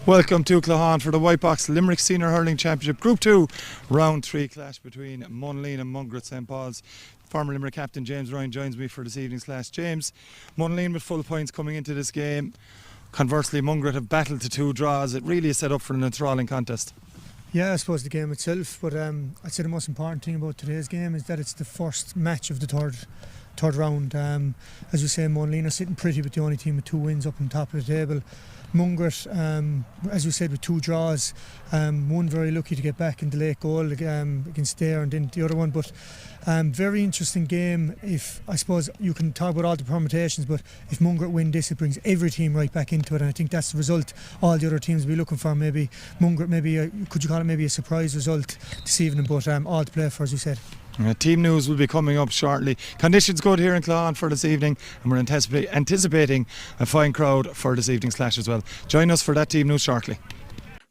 Welcome to Clahan for the Whitebox Limerick Senior Hurling Championship Group 2 Round 3 clash between Monaleen and Mungret St. Paul's. Former Limerick captain James Ryan joins me for this evening's clash. James, Monaleen with full points coming into this game. Conversely, Mungret have battled to 2 draws. It really is set up for an enthralling contest. Yeah, I suppose the game itself, but I'd say the most important thing about today's game is that it's the first match of the third round. As you say, Monaleen are sitting pretty with the only team with 2 wins up on top of the table. Mungret, as you said, with 2 draws, one very lucky to get back in the late goal against Dare, and then the other one. But very interesting game. If I suppose you can talk about all the permutations, but if Mungret win this, it brings every team right back into it, and I think that's the result all the other teams will be looking for. Maybe Mungret, could you call it maybe a surprise result this evening, but all to play for, as you said. Team news will be coming up shortly. Conditions good here in Clahan for this evening, and we're anticipating a fine crowd for this evening's clash as well. Join us for that team news shortly.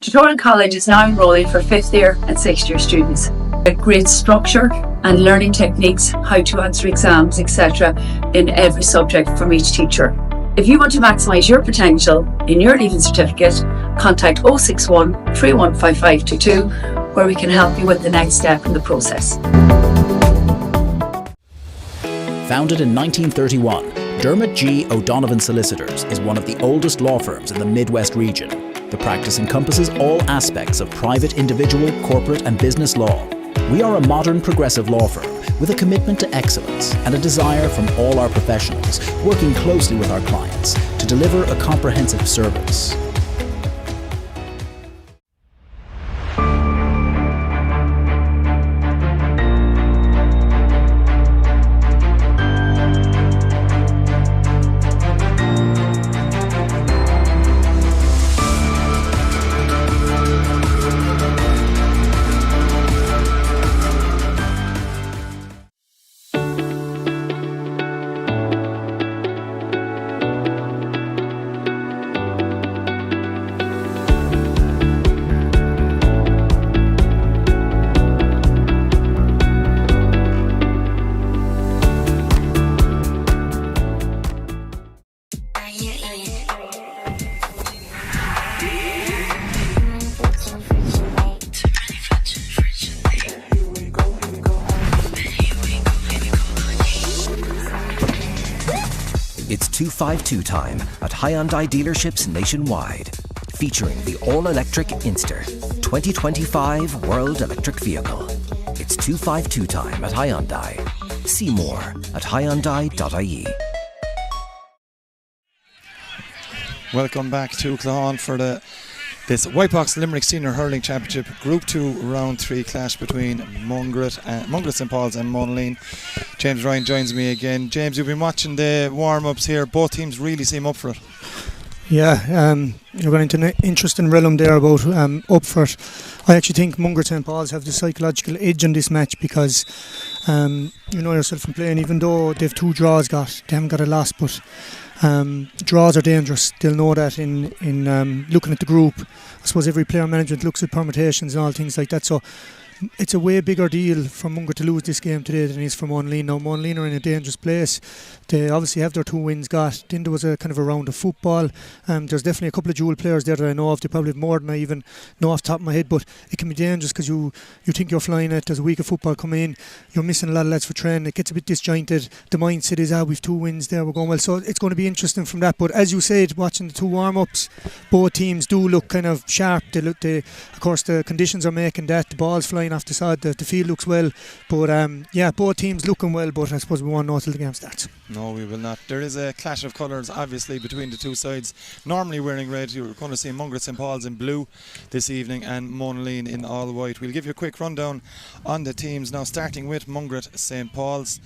Tutorial College is now enrolling for 5th year and 6th year students. A great structure and learning techniques, how to answer exams, etc. in every subject from each teacher. If you want to maximise your potential in your Leaving Certificate, contact 061 315522 where we can help you with the next step in the process. Founded in 1931, Dermot G. O'Donovan Solicitors is one of the oldest law firms in the Midwest region. The practice encompasses all aspects of private, individual, corporate and business law. We are a modern, progressive law firm with a commitment to excellence and a desire from all our professionals working closely with our clients to deliver a comprehensive service. It's 252 time at Hyundai dealerships nationwide, featuring the all-electric Inster 2025 World Electric Vehicle. It's 252 time at Hyundai. See more at hyundai.ie. Welcome back to Clahan for this Whitebox Limerick Senior Hurling Championship Group 2 Round 3 clash between Mungret St. Paul's and Monaleen. James Ryan joins me again. James, you've been watching the warm-ups here. Both teams really seem up for it. Yeah, you're going into an interesting realm there about up for it. I actually think Mungret St. Paul's have the psychological edge on this match because you know yourself from playing, even though they've 2 draws they haven't got a loss, but draws are dangerous. They'll know that in looking at the group. I suppose every player management looks at permutations and all things like that, so it's a way bigger deal for Mungret to lose this game today than it is for Monaleen. Now Monaleen are in a dangerous place. They obviously have their 2 wins got. Then there was a kind of a round of football. There's definitely a couple of dual players there that I know of. They probably have more than I even know off the top of my head, but it can be dangerous because you think you're flying it. There's a week of football coming in. You're missing a lot of lads for training. It gets a bit disjointed. The mindset is, we've 2 wins there, we're going well. So it's going to be interesting from that. But as you said, watching the 2 warm-ups, both teams do look kind of sharp. Of course, the conditions are making that. The ball's flying off the side. The field looks well. But both teams looking well. But I suppose we won't know till the game starts. No, we will not. There is a clash of colours, obviously, between the 2 sides. Normally wearing red, you're going to see Mungret St. Paul's in blue this evening and Monaleen in all white. We'll give you a quick rundown on the teams now, starting with Mungret St. Paul's.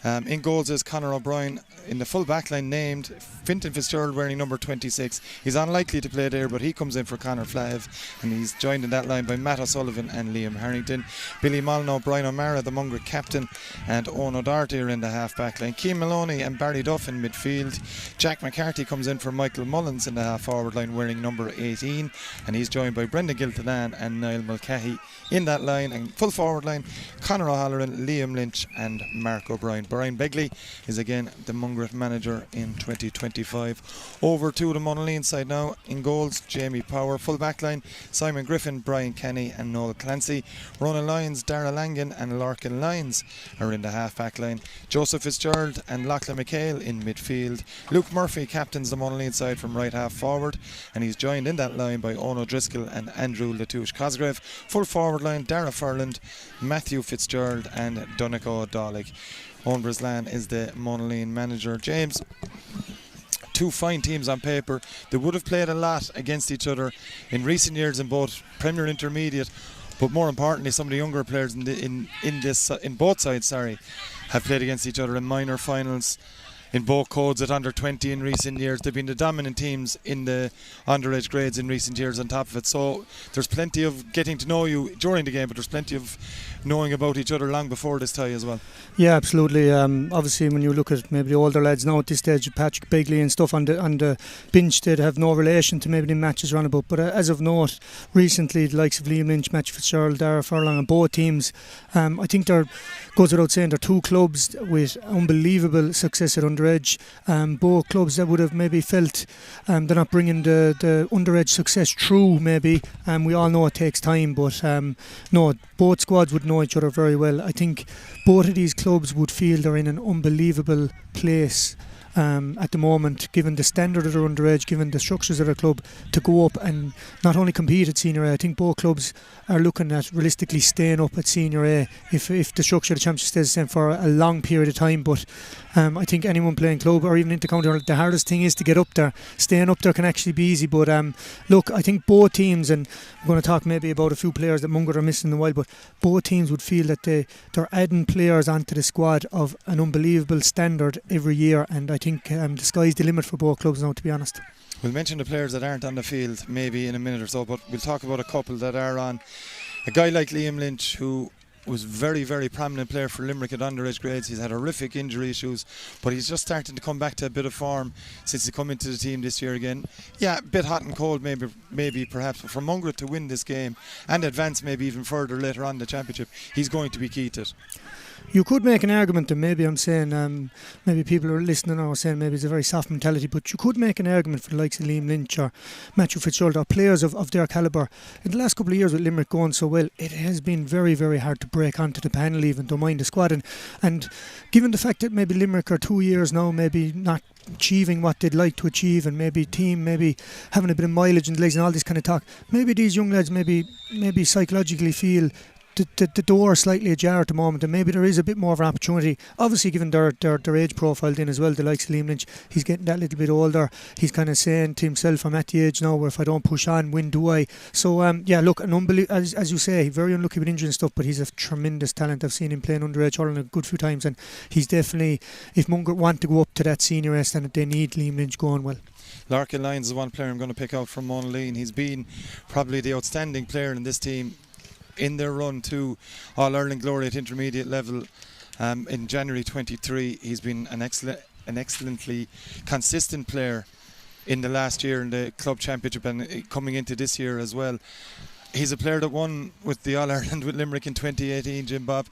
In goals is Conor O'Brien. In the full back line named Fintan Fitzgerald wearing number 26. He's unlikely to play there, but he comes in for Conor Flav, and he's joined in that line by Matt O'Sullivan and Liam Harrington. Pennington, Billy Molyneux, Brian O'Mara, the Mungret captain, and Owen O'Doherty are in the half-back line. Keane Maloney and Barry Duff in midfield. Jack McCarthy comes in for Michael Mullins in the half-forward line wearing number 18, and he's joined by Brendan Giltanan and Niall Mulcahy in that line. And full forward line, Conor O'Halloran, Liam Lynch and Mark O'Brien. Brian Begley is again the Mungret manager in 2025. Over to the Monaleen side now. In goals, Jamie Power. Full back line, Simon Griffin, Brian Kenny and Noel Clancy. Ronan Lyons, Dara Langan and Larkin Lyons are in the half back line. Joseph Fitzgerald and Lachlan McHale in midfield. Luke Murphy captains the Monaleen side from right half forward, and he's joined in that line by Owen O'Driscoll and Andrew Latouche Cosgrave. Full forward line, Dara Furland, Matthew Fitzgerald and Donegal Dalek. Owen Breslan is the Monaleen manager. James, two fine teams on paper. They would have played a lot against each other in recent years in both Premier Intermediate, but more importantly, some of the younger players in both sides have played against each other in minor finals in both codes at under 20 in recent years. They've been the dominant teams in the underage grades in recent years on top of it. So there's plenty of getting to know you during the game, but there's plenty of knowing about each other long before this tie as well. Yeah, absolutely. Obviously, when you look at maybe the older lads now at this stage, Patrick Begley and stuff on the bench, they'd have no relation to maybe the matches run about. But as of note, recently the likes of Liam Lynch, Matthew Fitzgerald, Dara Furlong and both teams, I think goes without saying, they're two clubs with unbelievable success at underage. Both clubs that would have maybe felt they're not bringing the underage success through maybe. We all know it takes time, but no, both squads would know each other very well. I think both of these clubs would feel they're in an unbelievable place at the moment, given the standard of their underage, given the structures of their club, to go up and not only compete at Senior A. I think both clubs are looking at realistically staying up at Senior A if the structure of the championship stays the same for a long period of time. But I think anyone playing club or even inter-county, the hardest thing is to get up there. Staying up there can actually be easy, but look, I think both teams, and I'm going to talk maybe about a few players that Mungret are missing in a while, but both teams would feel that they're adding players onto the squad of an unbelievable standard every year, and I think the sky's the limit for both clubs now, to be honest. We'll mention the players that aren't on the field maybe in a minute or so, but we'll talk about a couple that are on. A guy like Liam Lynch, who was very, very prominent player for Limerick at underage grades. He's had horrific injury issues, but he's just starting to come back to a bit of form since he come into the team this year again. Yeah, a bit hot and cold maybe perhaps, but for Mungret to win this game and advance maybe even further later on in the championship, he's going to be key to it. You could make an argument, and maybe I'm saying, maybe people are listening are saying maybe it's a very soft mentality, but you could make an argument for the likes of Liam Lynch or Matthew Fitzgerald or players of their calibre. In the last couple of years with Limerick going so well, it has been very, very hard to break onto the panel even, don't mind the squad. And given the fact that maybe Limerick are 2 years now maybe not achieving what they'd like to achieve, and maybe team maybe having a bit of mileage in the legs and all this kind of talk, maybe these young lads maybe psychologically feel the door slightly ajar at the moment, and maybe there is a bit more of an opportunity. Obviously, given their age profile then as well, the likes of Liam Lynch, he's getting that little bit older. He's kind of saying to himself, I'm at the age now where if I don't push on, when do I? So yeah, look, as you say, very unlucky with injury and stuff, but he's a tremendous talent. I've seen him playing underage hurling a good few times, and he's definitely, if Mungret want to go up to that senior A standard, they need Liam Lynch going well. Larkin Lyons is one player I'm going to pick out from Monaleen. He's been probably the outstanding player in this team in their run to All-Ireland glory at intermediate level. In January 23, he's been an excellently consistent player in the last year in the club championship and coming into this year as well. He's a player that won with the All-Ireland with Limerick in 2018, Jim Bob.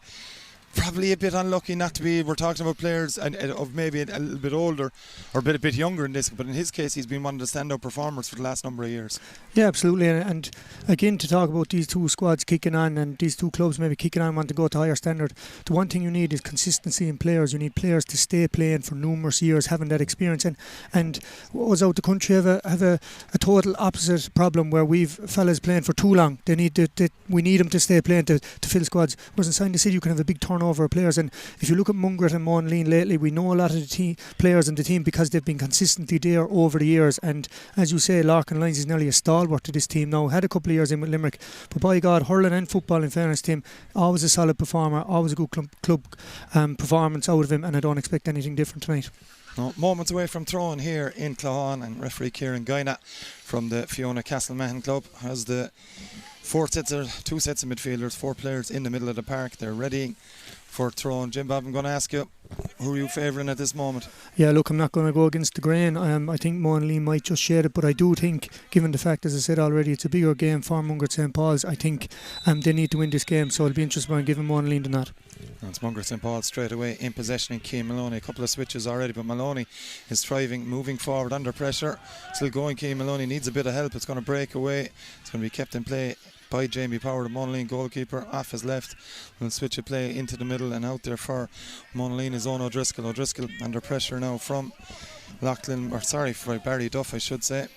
Probably a bit unlucky not to be. We're talking about players of maybe a little bit older or a bit younger in this, but in his case he's been one of the standout performers for the last number of years. Yeah, absolutely. And again, to talk about these two squads kicking on and these two clubs maybe kicking on, want to go to higher standard, the one thing you need is consistency in players. You need players to stay playing for numerous years, having that experience. And us out the country have a total opposite problem where we've fellas playing for too long. We need them to stay playing to fill squads. Whereas in the City you can have a big turnover of players, and if you look at Mungret and Monaleen lately, we know a lot of the players in the team because they've been consistently there over the years. And as you say, Larkin Lyons is nearly a stalwart to this team now. Had a couple of years in with Limerick, but by God, hurling and football, in fairness to him, always a solid performer, always a good club performance out of him, and I don't expect anything different tonight. No, moments away from throwing here in Clohan, and referee Kieran Guynat from the Fiona Castlemahan club has the Two sets of midfielders, 4 players in the middle of the park. They're ready for throw. Jim Bob, I'm going to ask you, who are you favouring at this moment? Yeah, look, I'm not going to go against the grain. I think Monaleen might just shade it, but I do think, given the fact, as I said already, it's a bigger game for Mungret St. Paul's, I think they need to win this game, so I'll be interested in giving Monaleen the nod. It's Mungret St. Paul straight away in possession in Cian Maloney. A couple of switches already, but Maloney is thriving, moving forward under pressure. Still going, Cian Maloney needs a bit of help. It's going to break away. It's going to be kept in play by Jamie Power, the Monaleen goalkeeper, off his left. We'll switch a play into the middle, and out there for Monaleen is Owen O'Driscoll. O'Driscoll under pressure now from Barry Duff, I should say.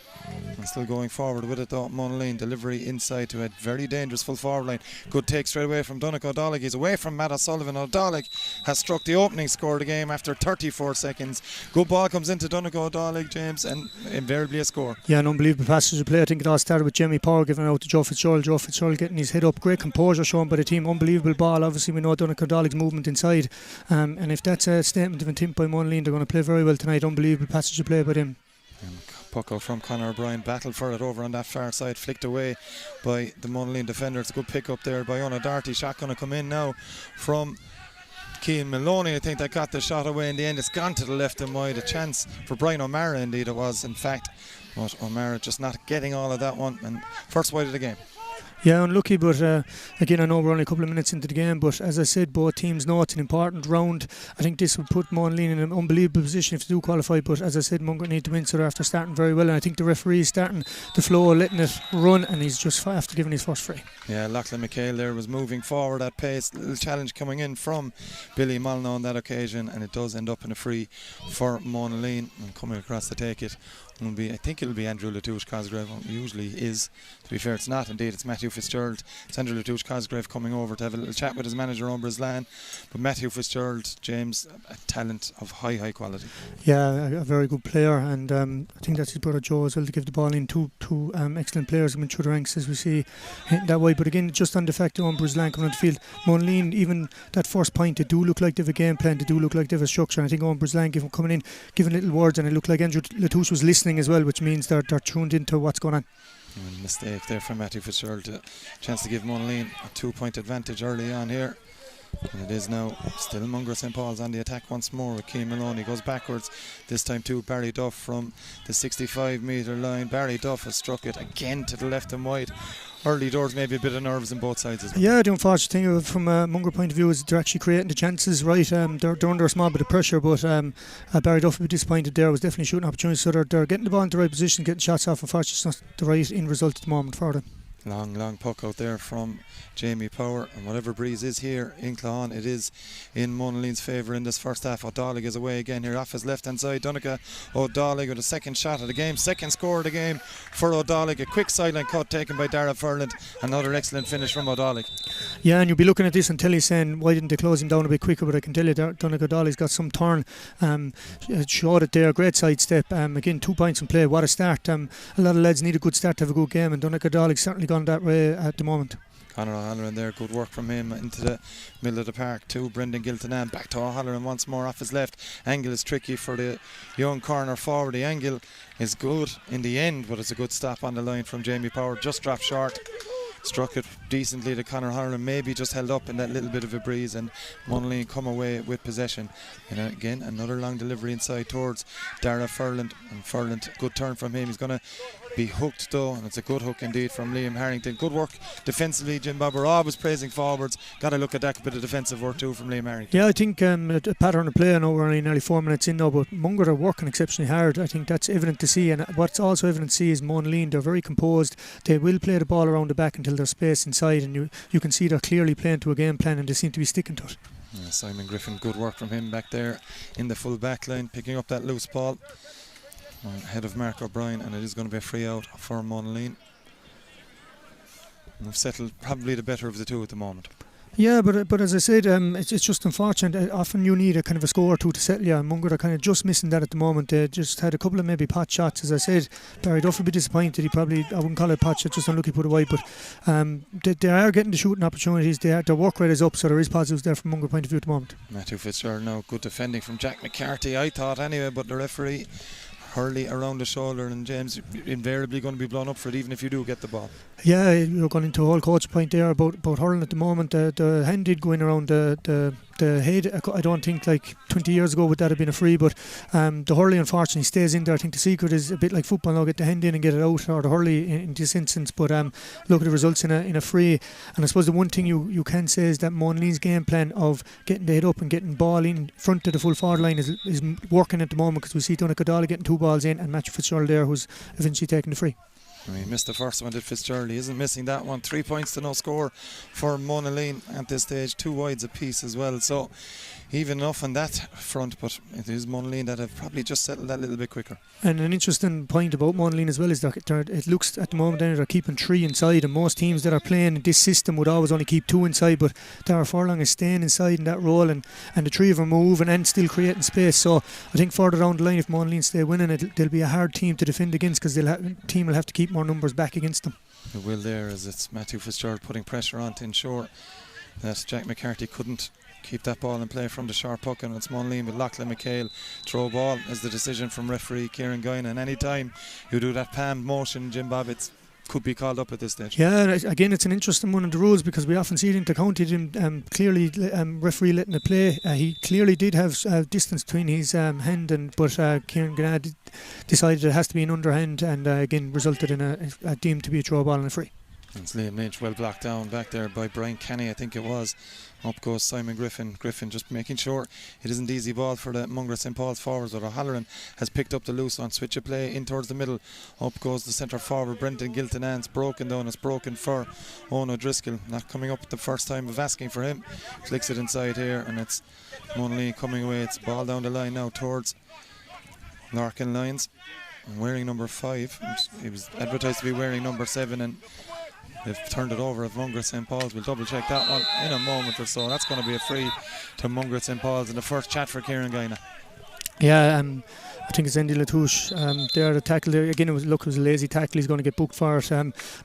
And still going forward with it though. Monaleen delivery inside to a very dangerous full forward line. Good take straight away from Donnacha O'Donnell. He's away from Matt O'Sullivan. O'Donnell has struck the opening score of the game after 34 seconds. Good ball comes into Donnacha O'Donnell, James, and invariably a score. Yeah, an unbelievable passage of play. I think it all started with Jamie Power giving out to Joe Fitzgerald. Joe Fitzgerald getting his head up. Great composure shown by the team. Unbelievable ball. Obviously we know Donnacha O'Donnell's movement inside, and if that's a statement of intent by Monaleen, they're going to play very well tonight. Unbelievable passage of play by them. Puck out from Conor O'Brien, battled for it over on that far side, flicked away by the Monaleen defender. It's a good pick up there by Ona Darty. Shot going to come in now from Cian Maloney. I think they got the shot away in the end. It's gone to the left and wide. A chance for Brian O'Mara indeed it was, in fact, but O'Mara just not getting all of that one, and first wide of the game. Yeah, unlucky, but again, I know we're only a couple of minutes into the game, but as I said, both teams know it's an important round. I think this would put Monaleen in an unbelievable position if they do qualify, but as I said, Mungret need to win, so they're after starting very well, and I think the referee is starting the flow, letting it run, and he's just after giving his first free. Yeah, Lachlan McHale there was moving forward at pace. Little challenge coming in from Billy Molyneux on that occasion, and it does end up in a free for Monaleen, and coming across to take it I think it'll be Andrew Latouche Cosgrave. Usually is, to be fair, it's not indeed. It's Matthew Fitzgerald. It's Andrew Latouche Cosgrave coming over to have a little chat with his manager Owen Brislan. But Matthew Fitzgerald, James, a talent of high quality. Yeah, a very good player, and I think that's his brother Joe as well to give the ball in. Two excellent players coming through the ranks as we see that way. But again, just on the fact that Owen Brislan coming on the field, Monaleen, even that first point, they do look like they have a game plan. They do look like they have a structure. And I think Owen Brislan coming in, giving little words, and it looked like Andrew Latouche was listening as well, which means they're tuned into what's going on. Mistake there from Matthew Fitzgerald. Chance to give Monaleen a 2-point advantage early on here. And it is now still Mungret St. Paul's on the attack once more with Cian Maloney. Goes backwards, this time to Barry Duff from the 65 metre line. Barry Duff has struck it again to the left and wide. Early doors, maybe a bit of nerves on both sides as well. Yeah, the unfortunate thing from a Mungret point of view is they're actually creating the chances right. They're under a small bit of pressure, but Barry Duff would be disappointed there. Was definitely shooting opportunities, so they're getting the ball in the right position, getting shots off. Unfortunately, it's not the right end result at the moment for them. Long puck out there from Jamie Power, and whatever breeze is here in Cloughan, it is in Monaleen's favour in this first half. O'Donnell is away again here off his left hand side. Donnacha O'Donnell with a second shot of the game, second score of the game for O'Donnell. A quick sideline cut taken by Dara Furland. Another excellent finish from O'Donnell. Yeah, and you'll be looking at this and Tilly saying why didn't they close him down a bit quicker, but I can tell you Donnacha O'Donnell's got some turn. Showed it there, great sidestep. Again, 2 points in play, what a start. A lot of lads need a good start to have a good game, and Donnacha O'Donnell's certainly gone that way at the moment. Conor O'Halloran there, good work from him into the middle of the park to Brendan Giltonan, back to O'Halloran once more off his left. Angle is tricky for the young corner forward. The angle is good in the end, but it's a good stop on the line from Jamie Power, just dropped short. Struck it decently to Conor O'Halloran, maybe just held up in that little bit of a breeze, and Monaleen come away with possession. And again, another long delivery inside towards Dara Furland, and Furland, good turn from him. He's going to be hooked though, and it's a good hook indeed from Liam Harrington. Good work defensively, Jim Bob. We're always praising forwards. Got to look at that bit of defensive work too from Liam Harrington. Yeah, I think a pattern of play. I know we're only nearly 4 minutes in now, but Mungret are working exceptionally hard. I think that's evident to see, and what's also evident to see is Monaleen, they're very composed. They will play the ball around the back until there's space inside, and you can see they're clearly playing to a game plan, and they seem to be sticking to it. Yeah, Simon Griffin, good work from him back there in the full back line, picking up that loose ball ahead of Mark O'Brien, and it is going to be a free out for Monaleen. We've settled probably the better of the two at the moment. Yeah, but as I said, it's just unfortunate. Often you need a kind of a score or two to settle you, and Mungret are kind of just missing that at the moment. They just had a couple of maybe pot shots. As I said, Barry Duff would be disappointed. He probably, I wouldn't call it a pot shot, just unlucky put away, but they are getting the shooting opportunities. Their work rate is up, so there is positives there from Mungret point of view at the moment. Matthew Fitzgerald now, good defending from Jack McCarthy, I thought anyway, but the referee Hurley around the shoulder, and James, you're invariably going to be blown up for it even if you do get the ball. Yeah, you're going into a whole coach point there about hurling at the moment. The hand did go in around the head. I don't think like 20 years ago would that have been a free, but the hurley unfortunately stays in there. I think the secret is a bit like football now, get the hand in and get it out, or the hurley in this instance. But look at the results in a free. And I suppose the one thing you can say is that Monaleen's game plan of getting the head up and getting ball in front of the full forward line is working at the moment, because we see Donegal getting 2 balls in and Matthew Fitzgerald there, who's eventually taking the free. He missed the first one, did Fitzgerald. He isn't missing that one. 3 points to no score for Monaleen at this stage. 2 wides apiece as well. So even enough on that front, but it is Monaleen that have probably just settled that a little bit quicker. And an interesting point about Monaleen as well is that it looks at the moment they're keeping 3 inside, and most teams that are playing this system would always only keep 2 inside, but Dara Furlong is staying inside in that role, and the 3 of them moving and still creating space. So I think further down the line, if Monaleen stay winning, they'll be a hard team to defend against, because the team will have to keep more numbers back against them. It will there, as it's Matthew Fitzgerald putting pressure on to ensure that Jack McCarthy couldn't keep that ball in play from the sharp puck, and it's Monaleen with Lachlan McHale. Throw ball is the decision from referee Kieran Guyan, and any time you do that palm motion, Jim Bob, it could be called up at this stage. Yeah, again, it's an interesting one in the rules, because we often see it intercounted, and clearly referee letting it play. He clearly did have distance between his hand, but Kieran Guyan decided it has to be an underhand, and again resulted in a deemed to be a throw ball and a free. It's Liam Lynch, well blocked down back there by Brian Kenny, I think it was. Up goes Simon Griffin. Griffin just making sure it isn't easy ball for the Mungret St. Paul's forwards, but O'Halloran has picked up the loose one. Switch of play in towards the middle. Up goes the centre forward, Brendan Gilton, and it's broken down. It's broken for Owen O'Driscoll. Not coming up the first time of asking for him. Flicks it inside here, and it's Monaleen coming away. It's ball down the line now towards Larkin Lyons. Wearing number 5. He was advertised to be wearing number 7, and they've turned it over at Mungret St. Paul's. We'll double check that one in a moment or so. That's going to be a free to Mungret St. Paul's in the first chat for Kieran Guyan. Yeah, I think it's Andy Latouche there, the tackle there. Again, it was a lazy tackle. He's going to get booked for it.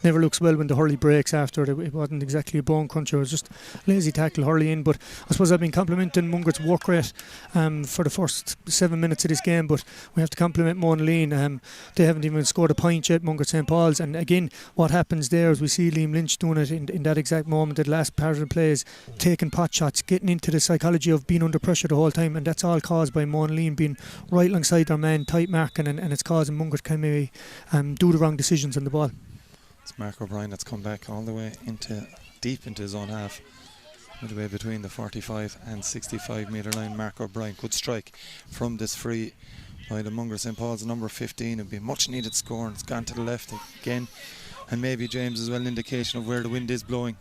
Never looks well when the hurley breaks after it. It wasn't exactly a bone cruncher. It was just lazy tackle, hurley in. But I suppose I've been complimenting Mungret's work rate for the first 7 minutes of this game, but we have to compliment Monaleen. They haven't even scored a point yet, Mungret St. Paul's. And again, what happens there is we see Liam Lynch doing it in that exact moment, the last part of the plays, taking pot shots, getting into the psychology of being under pressure the whole time, and that's all caused by Monaleen being right alongside their man, tight marking, and it's causing Mungret to maybe do the wrong decisions on the ball. It's Mark O'Brien that's come back all the way deep into his own half, midway between the 45 and 65 metre line. Mark O'Brien could strike from this free by the Mungret St. Paul's number 15. It would be a much needed score, and it's gone to the left again, and maybe James as well, an indication of where the wind is blowing.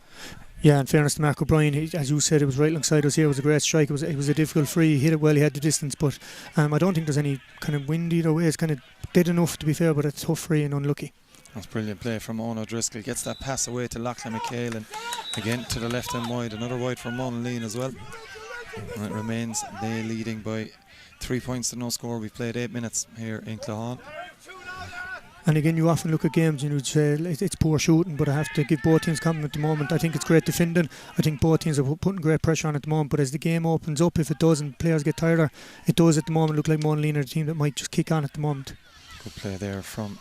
Yeah, in fairness to Mark O'Brien, as you said, it was right alongside us here. It was a great strike. It was a difficult free. He hit it well. He had the distance, but I don't think there's any kind of wind either way. It's kind of dead enough, to be fair, but it's tough free and unlucky. That's brilliant play from Owen O'Driscoll. Gets that pass away to Lachlan McHale, and again to the left hand wide. Another wide for Monaleen as well. And it remains they leading by 3 points to no score. We've played 8 minutes here in Claughaun. And again, you often look at games and you'd say it's poor shooting, but I have to give both teams compliment at the moment. I think it's great defending. I think both teams are putting great pressure on at the moment, but as the game opens up, if it does and players get tired, it does at the moment look like Monaleen are the team that might just kick on at the moment. Good play there from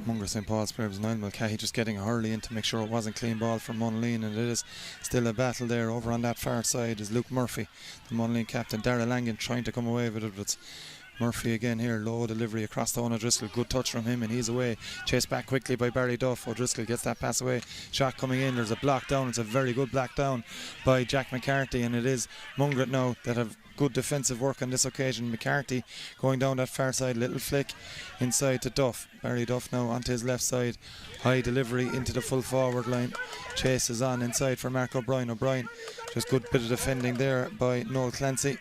Mungret St. Paul's players. Niall Mulcahy just getting a hurley in to make sure it wasn't clean ball from Monaleen, and it is still a battle there. Over on that far side is Luke Murphy, the Monaleen captain. Darragh Langan trying to come away with it, but it's Murphy again here, low delivery across to Owen O'Driscoll. Good touch from him, and he's away. Chased back quickly by Barry Duff. O'Driscoll gets that pass away. Shot coming in. There's a block down. It's a very good block down by Jack McCarthy, and it is Mungret now that have good defensive work on this occasion. McCarthy going down that far side, little flick inside to Duff. Barry Duff now onto his left side. High delivery into the full forward line. Chase is on inside for Mark O'Brien. O'Brien, just good bit of defending there by Noel Clancy.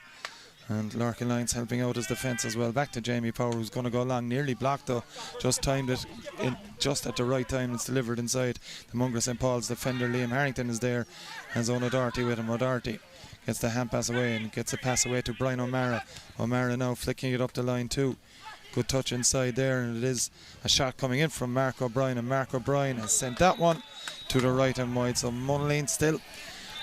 And Larkin Lyons helping out his defence as well. Back to Jamie Power, who's going to go long. Nearly blocked though. Just timed it in just at the right time. It's delivered inside. The Mungret St. Paul's defender Liam Harrington is there. Has Owen O'Doherty with him. O'Doherty gets the hand pass away and gets a pass away to Brian O'Mara. O'Mara now flicking it up the line too. Good touch inside there, and it is a shot coming in from Mark O'Brien, and Mark O'Brien has sent that one to the right and wide. So Monaleen still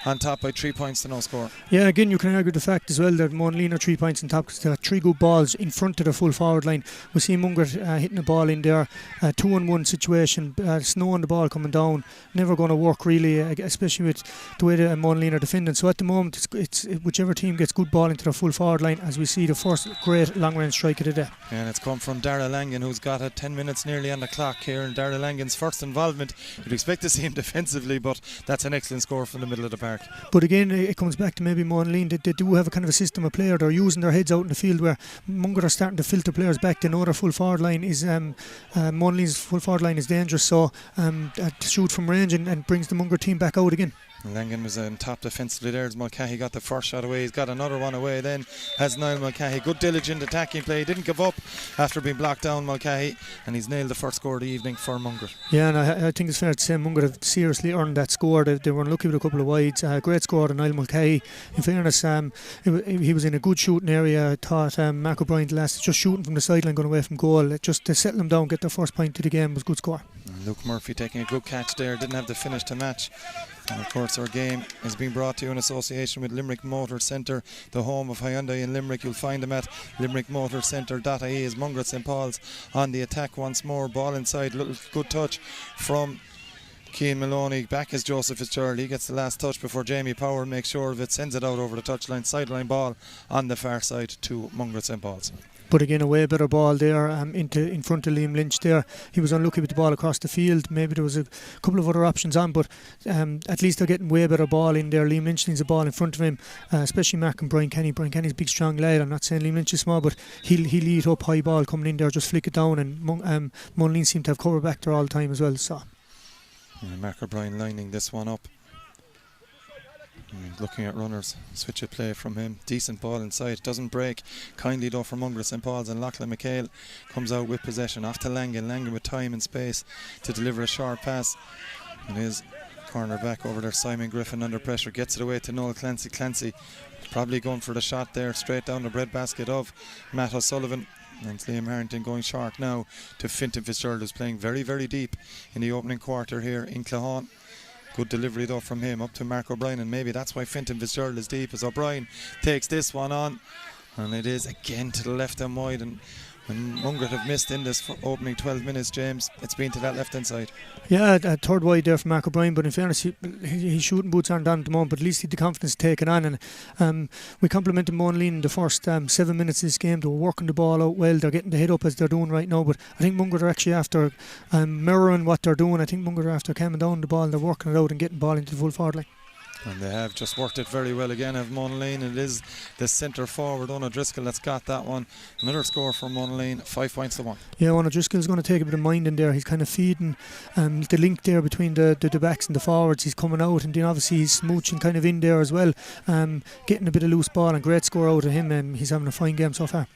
on top by 3 points to no score. Yeah, again, you can argue the fact as well that Monaleen are 3 points on top because they have 3 good balls in front of the full forward line. We see Mungret hitting the ball in there, 2-on-1 situation, snow on the ball coming down, never going to work really, especially with the way that Monaleen are defending. So at the moment, it's whichever team gets good ball into the full forward line, as we see the first great long range strike of the day. And it's come from Darragh Langan, who's got 10 minutes nearly on the clock here, and Darragh Langan's first involvement. You'd expect to see him defensively, but that's an excellent score from the middle of the park. But again, it comes back to maybe Monaleen. They do have a kind of a system of player. They're using their heads out in the field where Mungret are starting to filter players back. They know their full forward line is Monaleen's full forward line is dangerous, so to shoot from range and brings the Mungret team back out again. Langan was on top defensively there as Mulcahy got the first shot away. He's got another one away then, has Niall Mulcahy. Good diligent attacking play. He didn't give up after being blocked down, Mulcahy, and he's nailed the first score of the evening for Mungret. Yeah, and I think it's fair to say Mungret have seriously earned that score. They were unlucky with a couple of wides. Great score to Niall Mulcahy. In fairness, he was in a good shooting area. I thought Mark O'Brien last just shooting from the sideline going away from goal. Just to settle them down, get their first point to the game was a good score. And Luke Murphy taking a good catch there, didn't have the finish to match. And of course our game is being brought to you in association with Limerick Motor Centre, the home of Hyundai in Limerick. You'll find them at limerickmotorcentre.ie as Mungret St. Paul's on the attack once more. Ball inside, little good touch from Cian Maloney. Back is Joseph Fitzgerald. He gets the last touch before Jamie Power makes sure of it, sends it out over the touchline. Sideline ball on the far side to Mungret St. Paul's. But again, a way better ball there in front of Liam Lynch there. He was unlucky with the ball across the field. Maybe there was a couple of other options on, but at least they're getting way better ball in there. Liam Lynch needs a ball in front of him, especially Mark and Brian Kenny. Brian Kenny's a big strong lad. I'm not saying Liam Lynch is small, but he'll eat up high ball coming in there, just flick it down, and Monaleen seem to have cover back there all the time as well. So Mark O'Brien lining this one up. Looking at runners, switch of play from him, decent ball inside, doesn't break kindly though for Mungret St. Paul's, and Lachlan McHale comes out with possession off to Langan with time and space to deliver a sharp pass. And his corner back over there, Simon Griffin under pressure, gets it away to Noel Clancy probably going for the shot there straight down the breadbasket of Matt O'Sullivan. And it's Liam Harrington going short now to Fintan Fitzgerald, who's playing very, very deep in the opening quarter here in Claghon. Good delivery though from him up to Mark O'Brien, and maybe that's why Fintan Fitzgerald is deep, as O'Brien takes this one on, and it is again to the left and wide. And when Mungret have missed in this opening 12 minutes, James, it's been to that left hand side. Yeah, a third wide there for Mark O'Brien, but in fairness, his shooting boots aren't on at the moment, but at least he had the confidence to take it on. And we complimented Monaleen in the first 7 minutes of this game. They were working the ball out well. They're getting the head up as they're doing right now, but I think Mungret are actually after mirroring what they're doing. I think Mungret are after calming down the ball, and they're working it out and getting ball into the full forward line. And they have just worked it very well again of Monaleen. It is the centre forward, Ona Driscoll, that's got that one. Another score for Monaleen, 5 points to 1. Yeah, Ona Driscoll's going to take a bit of mind in there. He's kind of feeding the link there between the backs and the forwards. He's coming out, and then obviously he's smooching kind of in there as well, getting a bit of loose ball, and great score out of him, and he's having a fine game so far.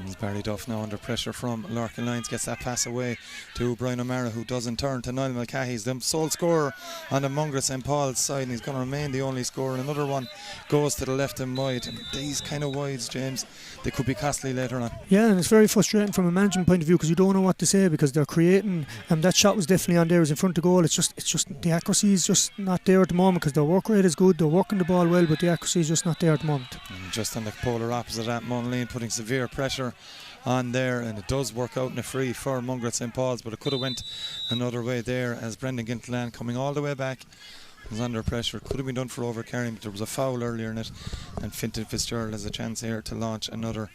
It's Barry Duff now under pressure from Larkin Lyons, gets that pass away to Brian O'Mara, who doesn't turn to Niall Mulcahy. He's the sole scorer on the Mungret St. Paul's side, and he's going to remain the only scorer. Another one goes to the left and wide, and these kind of wides, James, they could be costly later on. Yeah, and it's very frustrating from a management point of view because you don't know what to say, because they're creating, and that shot was definitely on there, it was in front of goal. It's just the accuracy is just not there at the moment, because their work rate is good, they're working the ball well, but the accuracy is just not there at the moment. And just on the polar opposite of that, Monaleen putting severe pressure on there, and it does work out in a free for Mungret St. Paul's, but it could have went another way there as Brendan Gintelan coming all the way back was under pressure. Could have been done for overcarrying, but there was a foul earlier in it, and Fintan Fitzgerald has a chance here to launch another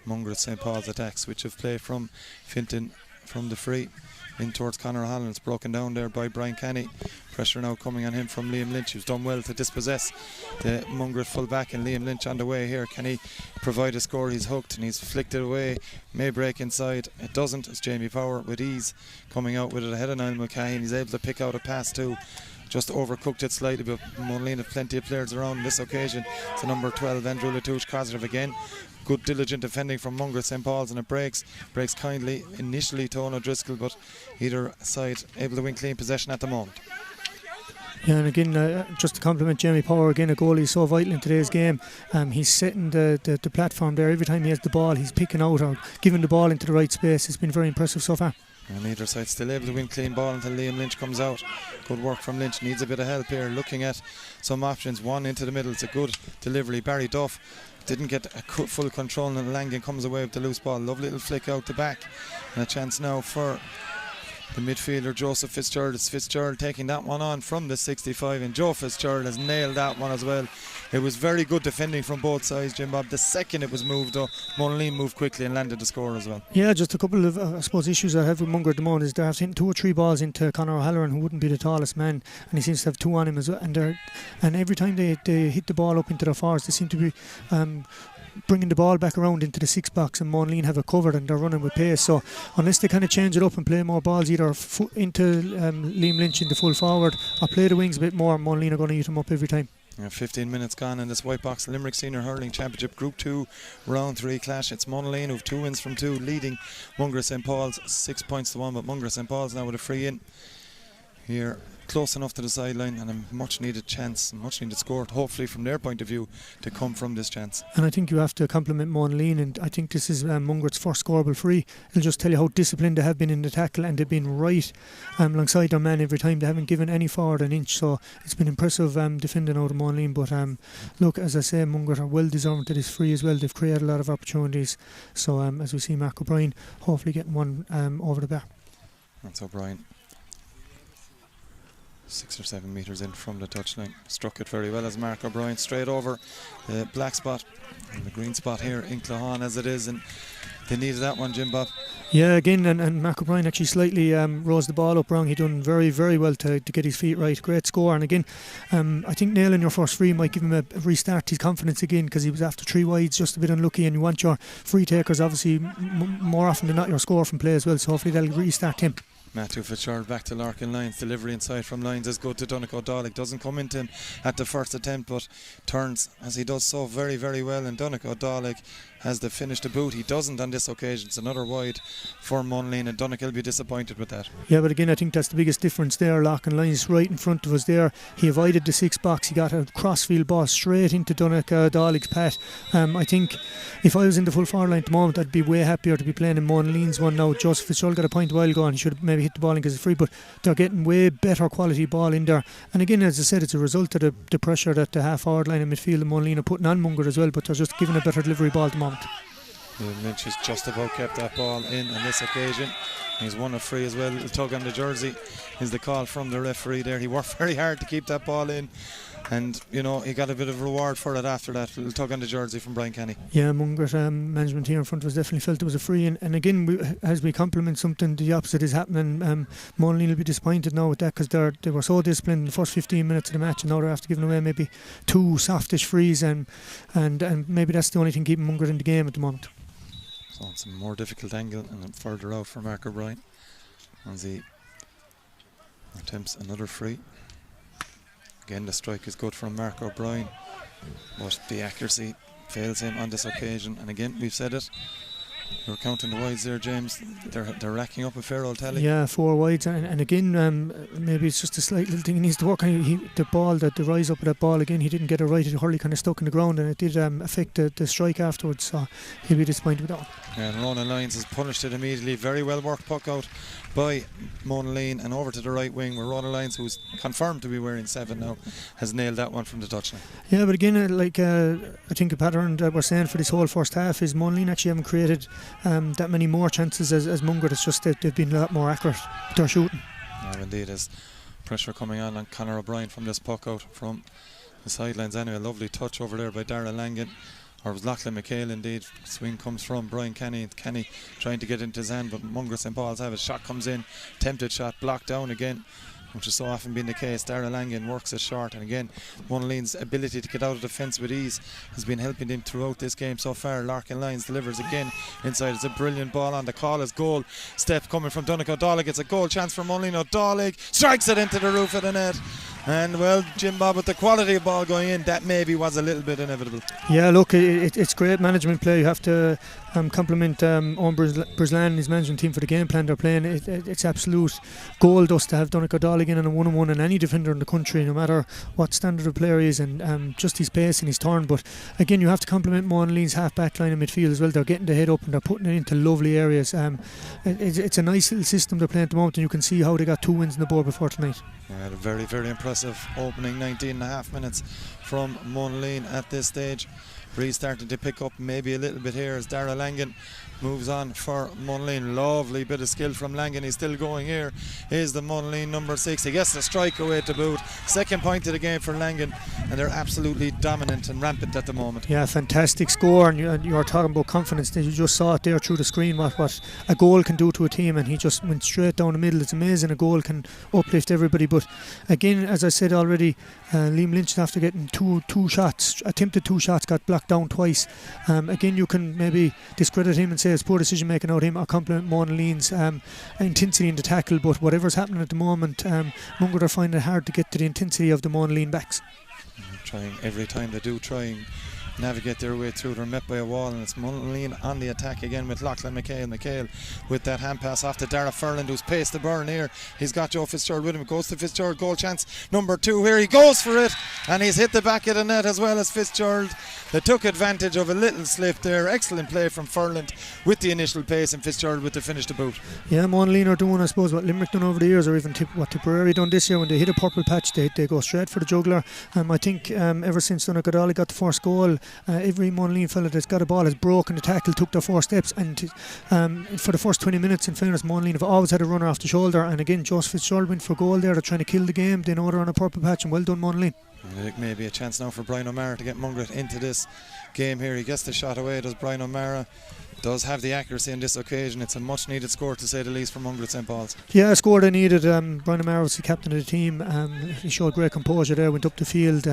Mungret St. Paul's attack. Switch of play from Fintan from the free in towards Conor Holland. It's broken down there by Brian Kenny. Pressure now coming on him from Liam Lynch, who's done well to dispossess the Mungret full back, and Liam Lynch on the way here. Can he provide a score? He's hooked and he's flicked it away. May break inside. It doesn't. It's Jamie Power with ease coming out with it ahead of Niall Mulcahy, and he's able to pick out a pass too. Just overcooked it slightly, but Monaleen have plenty of players around on this occasion. It's the number 12, Andrew Latouche Cosgrave again. Good diligent defending from Mungret St. Paul's, and it breaks kindly initially to Ona Driscoll, but either side able to win clean possession at the moment. Yeah, and again, just to compliment Jamie Power again, a goalie is so vital in today's game. He's setting the platform there. Every time he has the ball, he's picking out or giving the ball into the right space. It's been very impressive so far. And either side still able to win clean ball until Liam Lynch comes out. Good work from Lynch. Needs a bit of help here. Looking at some options. One into the middle. It's a good delivery. Barry Duff didn't get a full control, and Langan comes away with the loose ball. Lovely little flick out the back. And a chance now for the midfielder Joseph Fitzgerald. It's Fitzgerald taking that one on from the 65, and Joe Fitzgerald has nailed that one as well. It was very good defending from both sides, Jim Bob. The second it was moved though, Monaleen moved quickly and landed the score as well. Yeah, just a couple of I suppose issues I have with Mungret at the moment is they're hitting 2 or 3 balls into Conor O'Halloran, who wouldn't be the tallest man, and he seems to have 2 on him as well, and every time they hit the ball up into the forest, they seem to be bringing the ball back around into the 6 box, and Monaleen have it covered and they're running with pace. So unless they kind of change it up and play more balls either into Liam Lynch in the full forward or play the wings a bit more, Monaleen are going to eat them up every time. 15 minutes gone in this Whitebox Limerick Senior Hurling Championship Group 2 Round 3 clash. It's Monaleen who've 2 wins from 2, leading Mungret St. Paul's 6 points to 1, but Mungret St. Paul's now with a free in here, close enough to the sideline, and a much needed chance, much needed score, hopefully from their point of view, to come from this chance. And I think you have to compliment Monaleen, and I think this is Mungret's first scoreable free. It'll just tell you how disciplined they have been in the tackle, and they've been right alongside their man every time. They haven't given any forward an inch, so it's been impressive defending out of Monaleen. But look, as I say, Mungret are well deserving to this free as well. They've created a lot of opportunities, so as we see Mark O'Brien hopefully getting one over the bar. That's O'Brien, 6 or 7 metres in from the touchline. Struck it very well as Mark O'Brien, straight over the black spot and the green spot here in Clohan as it is, and they needed that one, Jim Bob. Yeah, again, and Mark O'Brien actually slightly rose the ball up wrong. He done very, very well to get his feet right. Great score, and again, I think nailing your first free might give him a restart his confidence again, because he was after 3 wides, just a bit unlucky, and you want your free takers obviously more often than not your score from play as well, so hopefully that'll restart him. Matthew Fitzgerald back to Larkin Lyons. Delivery inside from Lyons is good to Donnacha O'Donnell. Doesn't come into him at the first attempt, but turns as he does so very, very well. And Donnacha O'Donnell has to finish the boot. He doesn't on this occasion. It's another wide for Monaleen, and Donnacha will be disappointed with that. Yeah, but again, I think that's the biggest difference there. Larkin Lyons right in front of us there. He avoided the 6 box. He got a crossfield ball straight into Donnacha O'Donnell's path. I think if I was in the full forward line at the moment, I'd be way happier to be playing in Monaleen's one now. Joseph Fitzgerald got a point a while ago, and he should have maybe hit the ball in because it's free, but they're getting way better quality ball in there. And again, as I said, it's a result of the pressure that the half forward line and midfield and Monaleen are putting on Mungret as well, but they're just giving a better delivery ball at the moment. Lynch has just about kept that ball in on this occasion. He's won a free as well. The tug on the jersey is the call from the referee there. He worked very hard to keep that ball in, and you know, he got a bit of reward for it after that. Little tug on the jersey from Brian Kenny. Yeah, Mungret management here in front of us definitely felt it was a free, and again, as we compliment something, the opposite is happening. Monaleen will be disappointed now with that, because they were so disciplined in the first 15 minutes of the match, and now they're after giving away maybe 2 softish frees, and maybe that's the only thing keeping Mungret in the game at the moment. So it's a more difficult angle and further out for Mark O'Brien as he attempts another free. Again, the strike is good from Mark O'Brien, but the accuracy fails him on this occasion. And again, we've said it, you're counting the wides there, James. They're racking up a fair old tally. Yeah, 4 wides, and again, maybe it's just a slight little thing he needs to work on. The rise up of that ball again, he didn't get it right. Hurley kind of stuck in the ground, and it did affect the strike afterwards. So he'll be disappointed with that one. And Ronan Lyons has punished it immediately. Very well worked puck out by Monaleen, and over to the right wing where Ronan Lyons, who's confirmed to be wearing 7 now, has nailed that one from the touchline. Yeah, but again, I think a pattern that we're saying for this whole first half is Monaleen actually haven't created that many more chances as Mungret. It's just that they've been a lot more accurate with their shooting. Yeah, indeed, as pressure coming on Conor O'Brien from this puck out from the sidelines. Anyway, a lovely touch over there by Darragh Langan, or it was Lachlan McHale indeed. Swing comes from Brian Kenny. Kenny trying to get into his hand, but Mungret St. Paul's have it. Shot comes in, tempted shot, blocked down again, which has so often been the case. Darragh Langan works it short, and again, Monaleen's ability to get out of the fence with ease has been helping him throughout this game so far. Larkin Lyons delivers again inside. It's a brilliant ball on. The call is goal. Step coming from Donnacha O'Donnell. It's a goal chance for Monaleen. O'Donnell strikes it into the roof of the net. And well, Jim Bob, with the quality of ball going in, that maybe was a little bit inevitable. Yeah, look, it's great management play. You have to compliment Owen Brislan and his management team for the game plan they're playing. It's absolute gold dust to have Donegal Donegal in a 1-on-1 and any defender in the country, no matter what standard of player he is, and just his pace and his turn. But again, you have to compliment Monaleen's half-back line in midfield as well. They're getting the head up and they're putting it into lovely areas. It's a nice little system they're playing at the moment, and you can see how they got 2 wins on the board before tonight. Yeah, a very, very impressive opening 19 and a half minutes from Monaleen at this stage. Breeze starting to pick up maybe a little bit here as Dara Langan moves on for Monaleen. Lovely bit of skill from Langan. He's still going here. Is the Monaleen number 6. He gets the strike away to boot. Second point of the game for Langan, and they're absolutely dominant and rampant at the moment. Yeah, fantastic score, and you are talking about confidence. You just saw it there through the screen what a goal can do to a team, and he just went straight down the middle. It's amazing a goal can uplift everybody. But again, as I said already, Liam Lynch, after getting two shots, attempted 2 shots, got blocked down twice. Again, you can maybe discredit him and say it's poor decision making out of him, or compliment Monaleen's intensity in the tackle. But whatever's happening at the moment, Mungret are finding it hard to get to the intensity of the Monaleen backs. Trying every time they do try and navigate their way through, they're met by a wall, and it's Monaleen on the attack again with Lachlan McHale with that hand pass off to Dara Furland, who's paced the burn here. He's got Joe Fitzgerald with him. Goes to Fitzgerald, goal chance number 2 here. He goes for it, and he's hit the back of the net as well as Fitzgerald. They took advantage of a little slip there. Excellent play from Furland with the initial pace, and Fitzgerald with the finish to boot. Yeah, Monaleen are doing, I suppose, what Limerick done over the years, or even what Tipperary done this year. When they hit a purple patch, they go straight for the jugular. I think ever since Donegal Donegal got the first goal, every Monaleen fella that's got a ball has broken the tackle, took their 4 steps, and for the first 20 minutes, in fairness, Monaleen have always had a runner off the shoulder. And again, Joseph Fitzgerald went for goal there. They're trying to kill the game. They know they're on a purple patch, and well done, Monaleen. I think maybe a chance now for Brian O'Mara to get Mungret into this game here. He gets the shot away, does Brian O'Mara. Does have the accuracy on this occasion. It's a much needed score, to say the least, for Mungret St. Paul's. Yeah, a score they needed. Brian O'Mara was the captain of the team. He showed great composure there, went up the field.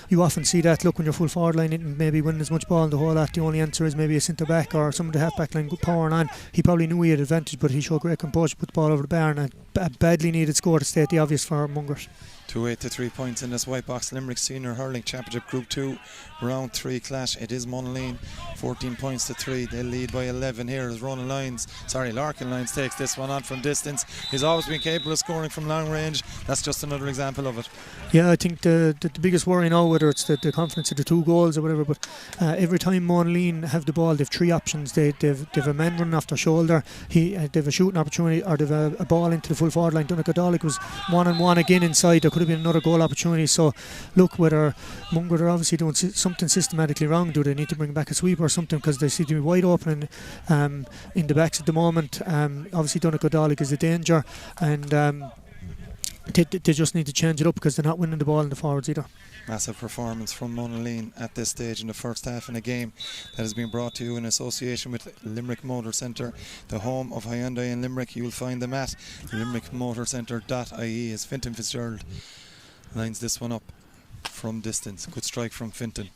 You often see that, look, when you're full forward line and maybe winning as much ball in the whole lot, the only answer is maybe a centre back or some of the half back line powering on. He probably knew he had advantage, but he showed great composure, put the ball over the bar, and a badly needed score to state the obvious for Mungret. 2-8 to 3 points in this Whitebox Limerick Senior Hurling Championship Group 2 Round 3 clash. It is Monaleen 14 points to 3. They lead by 11 here as Larkin Lyons takes this one on from distance. He's always been capable of scoring from long range. That's just another example of it. Yeah, I think the biggest worry now, whether it's the confidence of the 2 goals or whatever, but every time Monaleen have the ball, they've 3 options. They've a man running off their shoulder, they've a shooting opportunity, or they've a ball into the full forward line. Donegal Donegal was 1-on-1 again inside. There could have been another goal opportunity. So look, whether Mungret are obviously doing something systematically wrong. Do they need to bring back a sweeper or something, because they seem to be wide open in the backs at the moment. Obviously Donegal Donegal is a danger, and they just need to change it up, because they're not winning the ball in the forwards either. Massive performance from Monaleen at this stage in the first half, in a game that has been brought to you in association with Limerick Motor Centre, the home of Hyundai in Limerick. You'll find them at limerickmotorcentre.ie as Fintan Fitzgerald lines this one up from distance. Good strike from Fintan.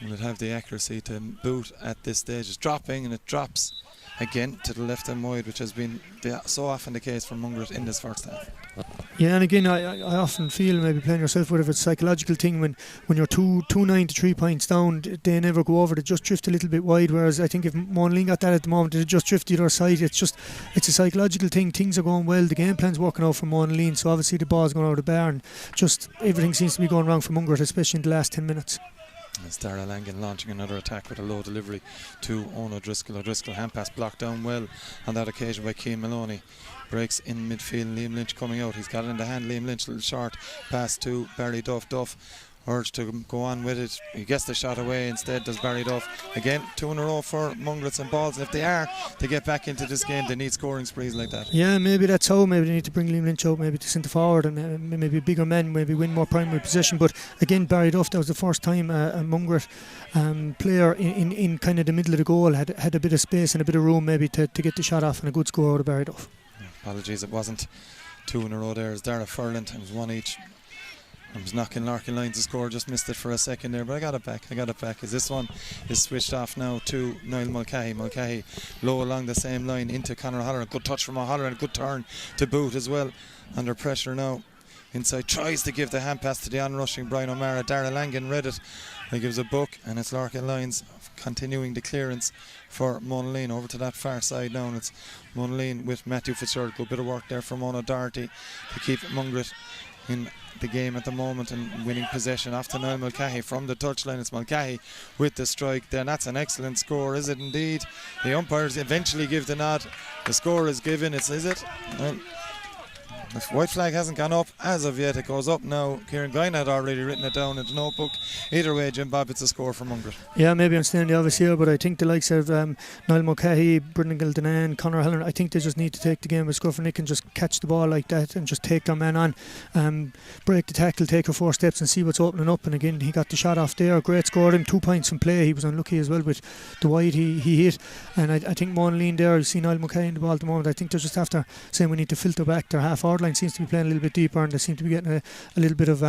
Will it have the accuracy to boot at this stage? It's dropping, and it drops again to the left and wide, which has been so often the case for Mungret in this first half. Yeah, and again, I often feel, maybe playing yourself, whatever, it's a psychological thing, when you're 2-9 to 3 points down, they never go over, they just drift a little bit wide, whereas I think if Monaleen got that at the moment, they just drift the other side. It's a psychological thing. Things are going well, the game plan's working out for Monaleen, so obviously the ball's going out of the bar, and just everything seems to be going wrong for Mungret, especially in the last 10 minutes. It's Dara Langan launching another attack with a low delivery to Owen O'Driscoll. O'Driscoll hand pass blocked down well on that occasion by Cian Maloney. Breaks in midfield, Liam Lynch coming out. He's got it in the hand, Liam Lynch, little short pass to Barry Duff. Duff urged to go on with it. He gets the shot away instead, does Barry Duff. Again, 2 in a row for Mungret St. Paul's. And if they are to get back into this game, they need scoring sprees like that. Yeah, maybe that's how. Maybe they need to bring Liam Lynch out, maybe to centre forward, and maybe bigger men, maybe win more primary possession. But again, Barry Duff, that was the first time a Mungret player in kind of the middle of the goal had a bit of space and a bit of room maybe to get the shot off, and a good score out of Barry Duff. Apologies, it wasn't 2 in a row there. As Dara Furland, it was 1 each. I was knocking Larkin Lyons to score, just missed it for a second there, but I got it back as this one is switched off now to Niall Mulcahy. Mulcahy low along the same line into Conor O'Halloran. Good touch from O'Halloran, good turn to boot as well. Under pressure now inside, tries to give the hand pass to the onrushing Brian O'Mara. Dara Langan read it. He gives a book, and it's Larkin Lyons continuing the clearance for Monaleen over to that far side now. And it's Monaleen with Matthew Fitzgerald. Good bit of work there from Mona Doherty to keep Mungret in the game at the moment and winning possession after Niall Mulcahy from the touchline. It's Mulcahy with the strike there, and that's an excellent score, is it indeed? The umpires eventually give the nod. The score is given. Is it? Well, the white flag hasn't gone up as of yet. It goes up now. Kieran Guine had already written it down in the notebook. Either way, Jim Bob, it's a score for Mungret. Yeah, maybe I'm staying the obvious here, but I think the likes of Niall Mulcahy, Brendan Gildanan, Conor Halloran, I think they just need to take the game with scruff and nick and just catch the ball like that and just take their men on, break the tackle, take her 4 steps and see what's opening up. And again, he got the shot off there. Great scored him 2 points in play. He was unlucky as well with the wide he hit. And I think Monaleen there, you see Niall Mulcahy in the ball at the moment. I think they're just after saying we need to filter back. Their half-forward line seems to be playing a little bit deeper, and they seem to be getting a little bit of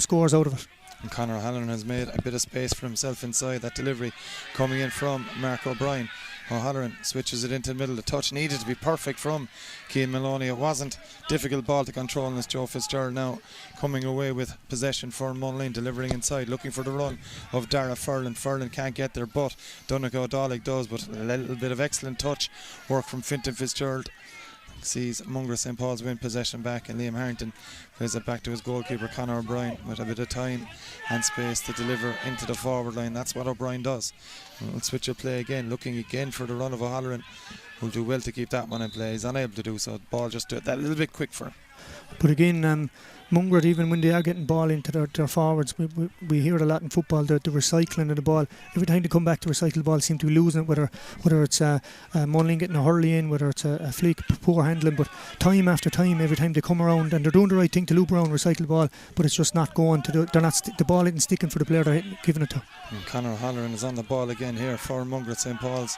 scores out of it. And Conor Halloran has made a bit of space for himself inside. That delivery coming in from Mark O'Brien. O'Halloran switches it into the middle. The touch needed to be perfect from Cian Maloney. It wasn't difficult ball to control, and it's Joe Fitzgerald now coming away with possession for Monaleen, delivering inside, looking for the run of Dara Furlan. Furlan can't get there, but Donegal O'Donnell does. But a little bit of excellent touch work from Fintan Fitzgerald. Sees Mungret St. Paul's win possession back, and Liam Harrington plays it back to his goalkeeper Conor O'Brien with a bit of time and space to deliver into the forward line. That's what O'Brien does. We'll switch a play again, looking again for the run of O'Halloran. Will do well to keep that one in play. He's unable to do so. The ball just that little bit quick for him. But again, Mungret, even when they are getting ball into their forwards, we hear it a lot in football, the recycling of the ball. Every time they come back to recycle the ball, they seem to be losing it, whether it's Monaleen getting a hurley in, whether it's a flick, poor handling. But time after time, every time they come around, and they're doing the right thing to loop around, recycle the ball, but it's just not going to the ball isn't sticking for the player they're giving it to. And Conor O'Halloran is on the ball again here for Mungret St. Paul's.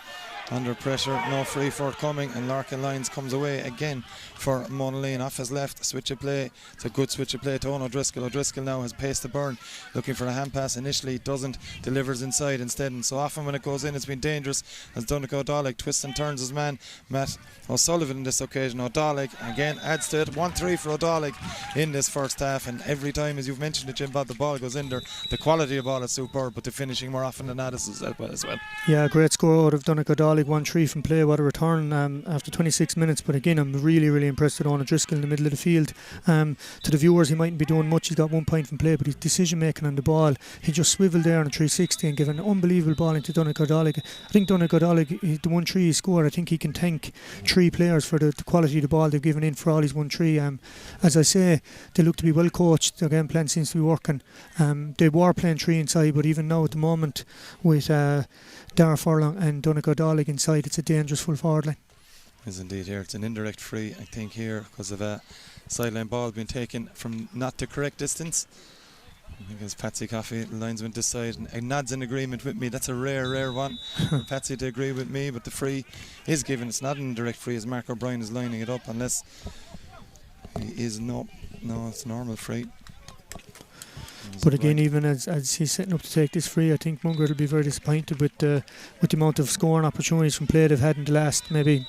Under pressure, no free forthcoming, and Larkin Lyons comes away again for Monaleen. Off his left, switch of play. It's a good switch of play to Owen O'Driscoll. O'Driscoll now has pace to burn, looking for a hand pass initially, doesn't, delivers inside instead, and so often when it goes in it's been dangerous as Donegal O'Donnell twists and turns his man Matt O'Sullivan on this occasion. O'Donnell again adds to it. 1-3 for O'Donnell in this first half, and every time, as you've mentioned it, Jim Bob, the ball goes in there. The quality of ball is superb, but the finishing more often than not is as well. Yeah, great score out of Donegal O'Donnell. 1-3 from play. What a return after 26 minutes. But again, I'm really, really impressed with Owen O'Driscoll in the middle of the field. To the viewers, he mightn't be doing much. He's got 1 point from play, but his decision making on the ball, he just swiveled there on a 360 and gave an unbelievable ball into Donegal O'Donnell. I think Donegal O'Donnell, the 1-3 he scored, I think he can thank 3 players for the quality of the ball they've given in for all his 1-3. As I say, they look to be well coached. Their game plan seems to be working. They were playing 3 inside, but even now at the moment with Dara Furlong and Donegal O'Donnell inside, it's a dangerous full forward line. Is indeed here. It's an indirect free, I think, here because of a sideline ball being taken from not the correct distance. I think it's Patsy Coffey, the linesman, this side, and nods in agreement with me. That's a rare one for Patsy to agree with me, but the free is given. It's not an indirect free as Mark O'Brien is lining it up, unless he is no, it's a normal free. But again, even as he's setting up to take this free, I think Mungret will be very disappointed with the amount of scoring opportunities from play they've had in the last maybe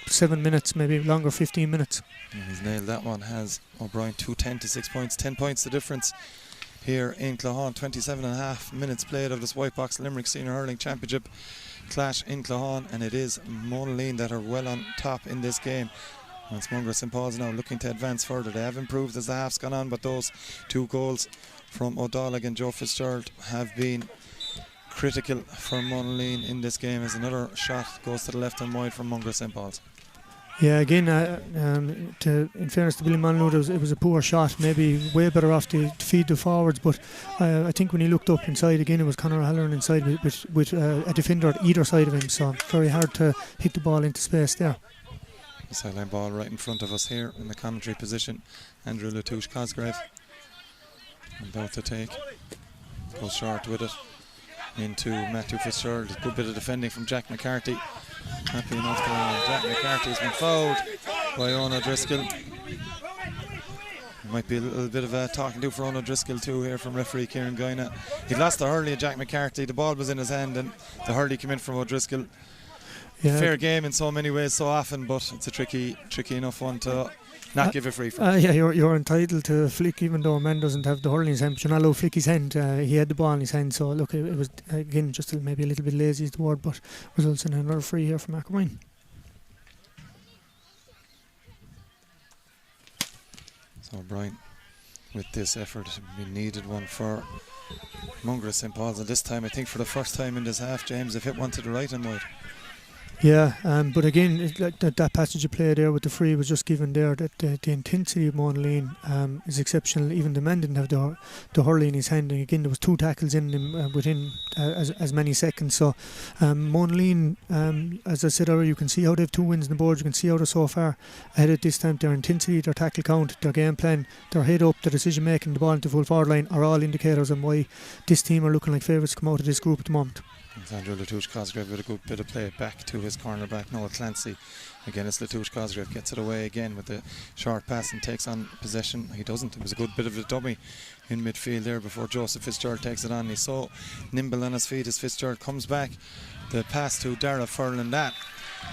7 minutes, maybe longer, 15 minutes. Yeah, he's nailed that one, has O'Brien. 2-10 to 6 points, 10 points the difference here in Claughaun. 27.5 minutes played of this Whitebox Limerick Senior Hurling Championship clash in Claughaun, and it is Monaleen that are well on top in this game. And it's Mungret St. Paul's now looking to advance further. They have improved as the half's gone on, but those 2 goals from O'Donnell and Joe Fitzgerald have been critical for Monaleen in this game, as another shot goes to the left and wide from Mungret St. Paul's. Yeah, again, in fairness to Billy Mullenwood, it was a poor shot. Maybe way better off to feed the forwards, but I think when he looked up inside again, it was Conor O'Halloran inside with a defender at either side of him, so very hard to hit the ball into space there. The sideline ball right in front of us here in the commentary position. Andrew Latouche Cosgrave about to take, goes short with it into Matthew Fitzgerald. A good bit of defending from Jack McCarthy. Happy enough to Jack McCarthy's been fouled by Owen O'Driscoll. Might be a little bit of a talking to for Owen O'Driscoll too here from referee Kieran Guine. He lost the hurley of Jack McCarthy. The ball was in his hand and the hurley came in from O'Driscoll. Yeah. Fair game in so many ways, so often, but it's a tricky enough one to not give a free for. Yeah, you're entitled to flick even though a man doesn't have the hurl in his hand, but you're not allowed to flick his hand. He had the ball in his hand, so look, it was again just maybe a little bit lazy is the word, but results in another free here for Mark O'Brien. So O'Brien, with this effort, we needed one for Mungret St. Paul's, and this time I think for the first time in this half, James, they've hit one to the right and wide. Yeah, but again, like that passage of play there with the free was just given there that the intensity of Monaleen is exceptional. Even the man didn't have the hurley in his hand, and again there was 2 tackles in him within as many seconds. So Monaleen, as I said earlier, you can see how they have 2 wins on the board. You can see how they're so far ahead at this time. Their intensity, their tackle count, their game plan, their head up, their decision making, the ball into full forward line are all indicators on why this team are looking like favourites to come out of this group at the moment. Andrew Latouche-Cosgrave with a good bit of play back to his cornerback Noel Clancy. Again, it's Latouche-Cosgrave gets it away again with the short pass and takes on possession. He doesn't. It was a good bit of a dummy in midfield there before Joseph Fitzgerald takes it on. He's so nimble on his feet as Fitzgerald comes back. The pass to Dara Furlan, that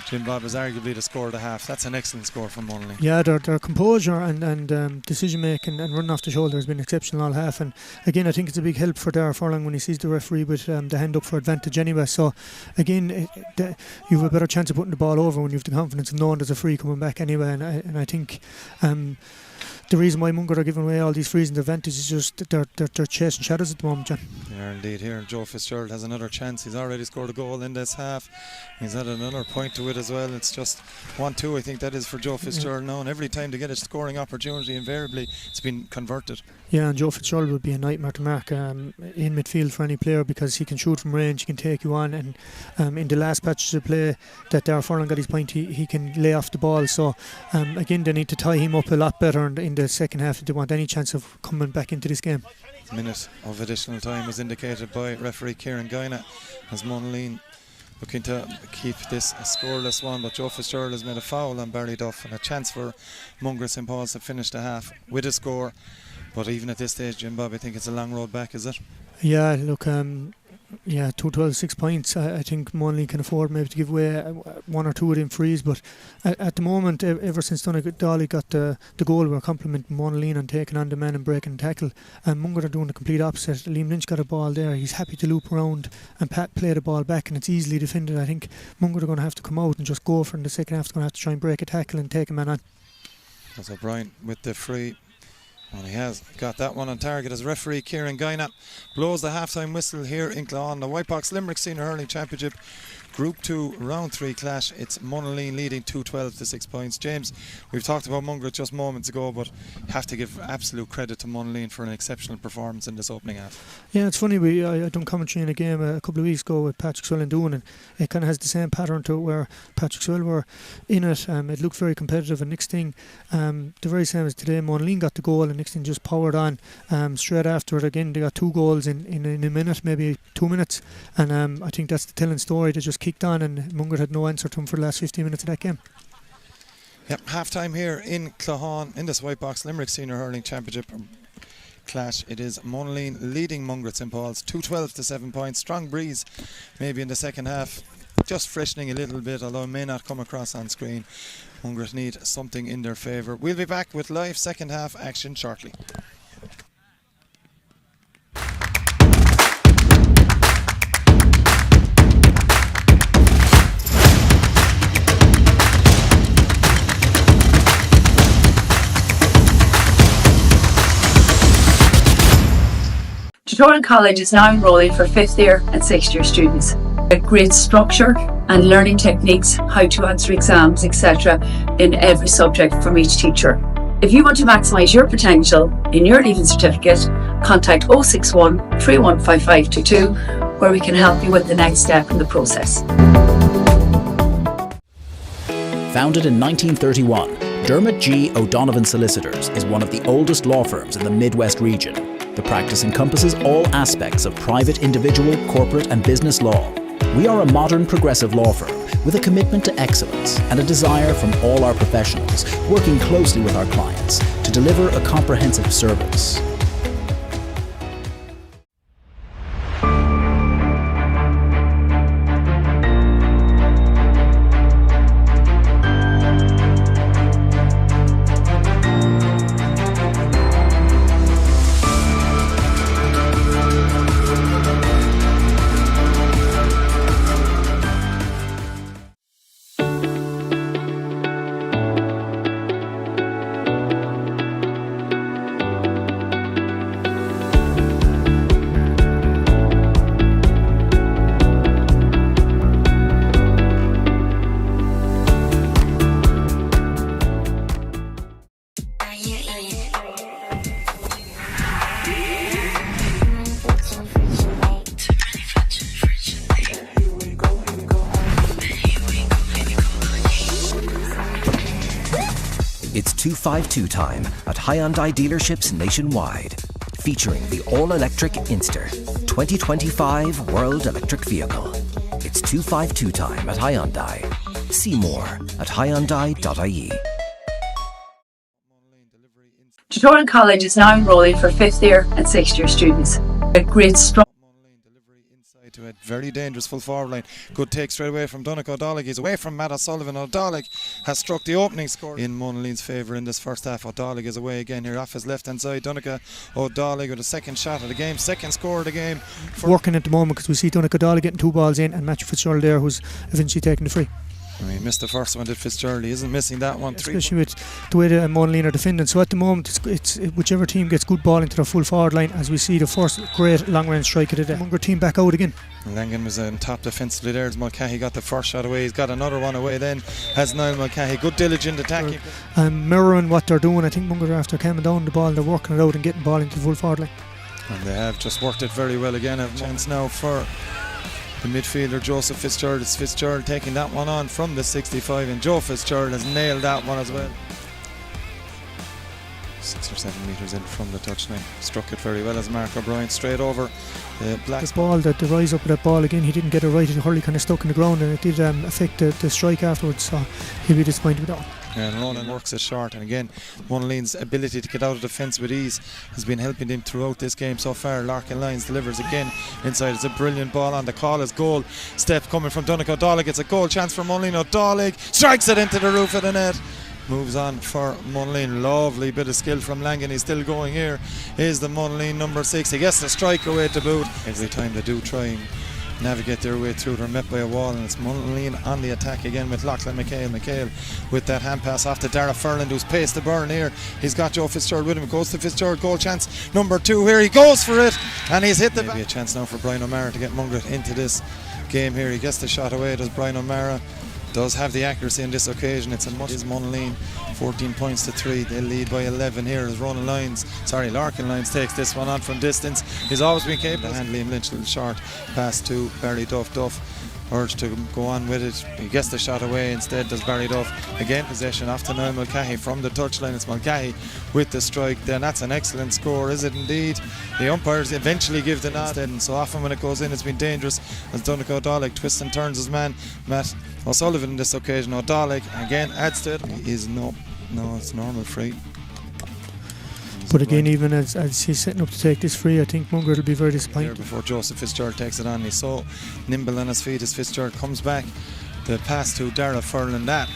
Jim Bob is arguably the score of the half. That's an excellent score from Monaleen. Yeah, their composure and decision making and running off the shoulder has been exceptional all half. And again, I think it's a big help for Dara Furlong when he sees the referee with the hand up for advantage anyway. So again, you have a better chance of putting the ball over when you have the confidence of knowing there's a free coming back anyway. And I think the reason why Mungret are giving away all these frees and advantage is just that they're chasing shadows at the moment, John. They are indeed here. Joe Fitzgerald has another chance. He's already scored a goal in this half. He's had another point to it as well. It's just 1-2, I think that is for Joe Fitzgerald now. And every time they get a scoring opportunity, invariably it's been converted. Yeah, and Joe Fitzgerald would be a nightmare to mark in midfield for any player because he can shoot from range, he can take you on, and in the last patches of play that Dara Furlan got his point, he can lay off the ball. So again, they need to tie him up a lot better in the second half if they want any chance of coming back into this game. A minute of additional time was indicated by referee Kieran Guina as Monaleen looking to keep this a scoreless one, but Joe Fitzgerald has made a foul on Barry Duff and a chance for Mungret St. Paul's to finish the half with a score. But even at this stage, Jim Bob, I think it's a long road back, is it? Yeah, look, 2-12, 6 points. I think Monaleen can afford maybe to give away 1 or 2 of them frees, but at the moment, ever since Donegal got the goal, we're complimenting Monaleen on taking on the man and breaking the tackle. And Mungret are doing the complete opposite. Liam Lynch got a ball there. He's happy to loop around and play the ball back, and it's easily defended. I think Mungret are going to have to come out and just go for it in the second half. They're going to have to try and break a tackle and take a man on. That's O'Brien with the free. And he has got that one on target as referee Kieran Guina blows the half-time whistle here in Cloughan. The Whitebox Limerick Senior Hurling Championship Group 2 Round 3 clash. It's Monaleen leading 2-12 to 6 points. James, we've talked about Mungret just moments ago, but have to give absolute credit to Monaleen for an exceptional performance in this opening half. Yeah, it's funny, I done commentary in a game a couple of weeks ago with Patrick Swell and Doon, and it kind of has the same pattern to it where Patrick Swell were in it. It looked very competitive, and next thing, the very same as today, Monaleen got the goal and next thing just powered on. Straight after it again, they got 2 goals in a minute, maybe 2 minutes, and I think that's the telling story. They just kicked on and Mungret had no answer to him for the last 15 minutes of that game. Yep, half time here in Cloughan in this Whitebox Limerick Senior Hurling Championship clash. It is Monaleen leading Mungret St. Paul's 2-12 to 7 points. Strong breeze maybe in the second half, just freshening a little bit, although it may not come across on screen. Mungret need something in their favour. We'll be back with live second half action shortly. Tutorial College is now enrolling for 5th year and 6th year students. A great structure and learning techniques, how to answer exams, etc. in every subject from each teacher. If you want to maximise your potential in your Leaving Certificate, contact 061 315522 where we can help you with the next step in the process. Founded in 1931, Dermot G. O'Donovan Solicitors is one of the oldest law firms in the Midwest region. The practice encompasses all aspects of private, individual, corporate and business law. We are a modern, progressive law firm with a commitment to excellence and a desire from all our professionals working closely with our clients to deliver a comprehensive service. It's 252 time at Hyundai dealerships nationwide. Featuring the all-electric Inster 2025 World Electric Vehicle. It's 252 time at Hyundai. See more at hyundai.ie. Tutorial College is now enrolling for 5th year and 6th year students. A great strong Monaleen delivery inside to it. Very dangerous full forward line. Good take straight away from Donnacha O'Dalig. He's away from Matt O'Sullivan. O'Dalig has struck the opening score in Monaleen's favour in this first half. O'Dalig is away again here off his left hand side. Donnacha O'Dalig with a second shot of the game, second score of the game. Working at the moment because we see Donnacha O'Dalig getting 2 balls in and Matthew Fitzgerald there who's eventually taking the free. He missed the first one, did Fitzgerald. He isn't missing that one. Especially with the way the Monaleen are defending. So at the moment, it's whichever team gets good ball into their full forward line, as we see the first great long range strike of the day. Mungret team back out again. Langan was on top defensively there as Mulcahy got the first shot away. He's got another one away then as Niall Mulcahy. Good diligent attacking. Mirroring what they're doing. I think Mungret are after coming down the ball, they're working it out and getting ball into the full forward line. And they have just worked it very well again. Have a chance now for the midfielder Joseph Fitzgerald. It's Fitzgerald taking that one on from the 65, and Joe Fitzgerald has nailed that one as well. 6 or 7 metres in from the touchline. Struck it very well as Mark O'Brien straight over the black. The ball, the rise up of that ball again, he didn't get it right. Hurley kind of stuck in the ground and it did affect the strike afterwards, so he'll be disappointed with that one. And Ronan works it short, and again Monaleen's ability to get out of defence with ease has been helping him throughout this game so far. Larkin Lyons delivers again inside. It's a brilliant ball on the call as goal step coming from Donnacha O'Dalig. It's a goal chance for Monaleen. O'Dalig strikes it into the roof of the net. Moves on for Monaleen. Lovely bit of skill from Langan. He's still going here. Is the Monaleen number 6. He gets the strike away to boot. Every time they do try and navigate their way through, they're met by a wall, and it's Monaleen on the attack again with Lachlan McHale with that hand pass off to Dara Furland, who's paced the burn here. He's got Joe Fitzgerald with him. Goes to Fitzgerald, goal chance number 2 here. He goes for it and he's hit the back. Maybe a chance now for Brian O'Mara to get Mungret into this game here. He gets the shot away. Does Brian O'Mara does have the accuracy on this occasion. It's a must. Is Monaleen 14 points to 3. They lead by 11 here as Larkin Lyons takes this one on from distance. He's always been capable to hand Liam Lynch a little short pass to Barry Duff. Urged to go on with it. He gets the shot away instead, does Barry Duff. Again possession off to Niall Mulcahy from the touchline. It's Mulcahy with the strike. Then that's an excellent score, is it indeed? The umpires eventually give the nod, and so often when it goes in it's been dangerous as Donnacha O'Dalig twists and turns his man Matt O'Sullivan on this occasion. O'Dalig again adds to it. He's no, it's normal free. But again, even as he's setting up to take this free, I think Mungret will be very disappointed. Before Joseph Fitzgerald takes it on, he's so nimble on his feet as Fitzgerald comes back. The pass to Dara Furland, that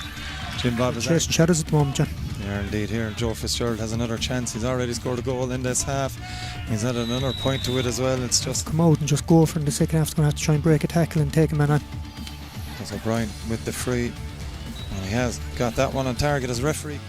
Jim Bob is chasing shadows at the moment, John. Yeah, indeed. Here Joe Fitzgerald has another chance. He's already scored a goal in this half. He's had another point to it as well. It's just come out and just go for it in the second half. He's going to have to try and break a tackle and take a man on. That's O'Brien with the free, and he has got that one on target as referee.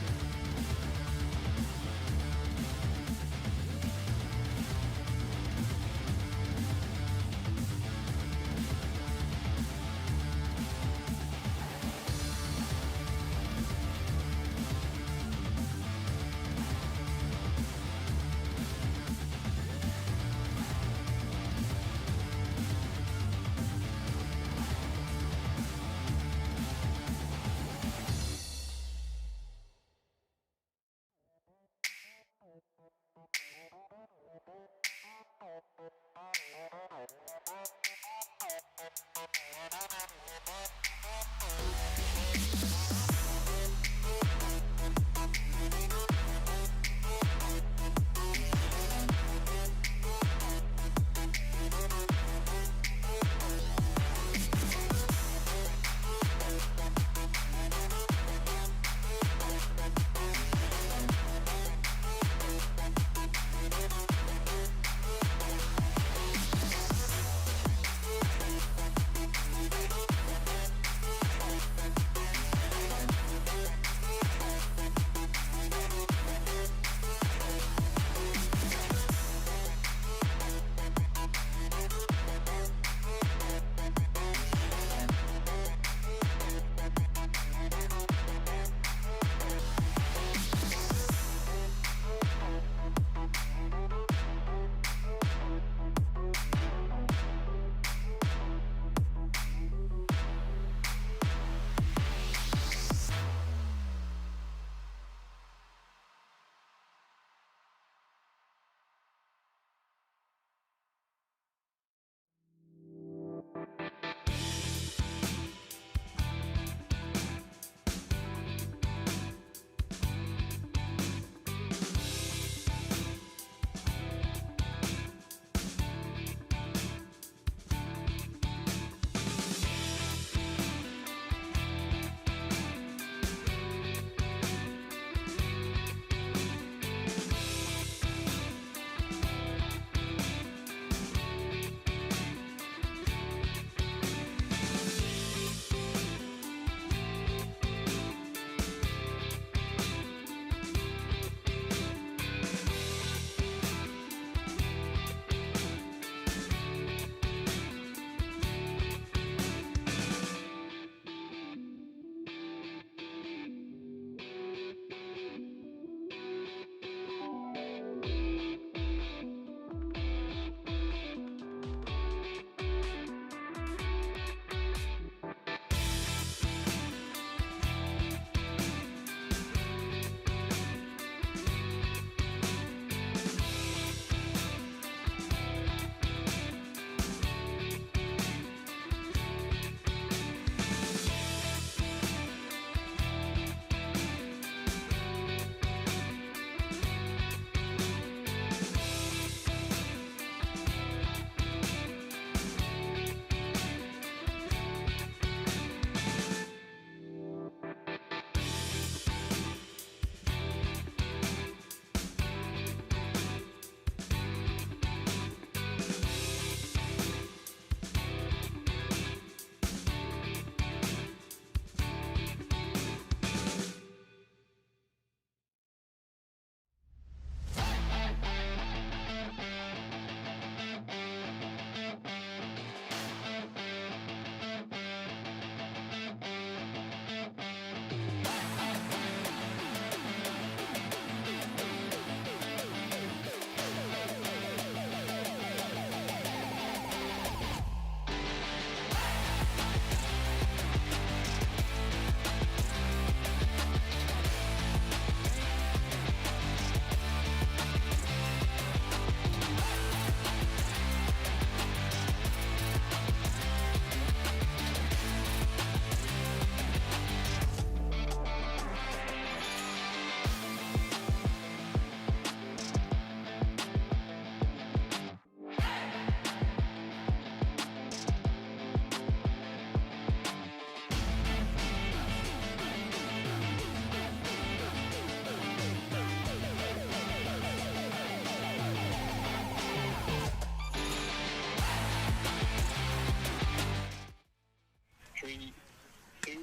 3-2.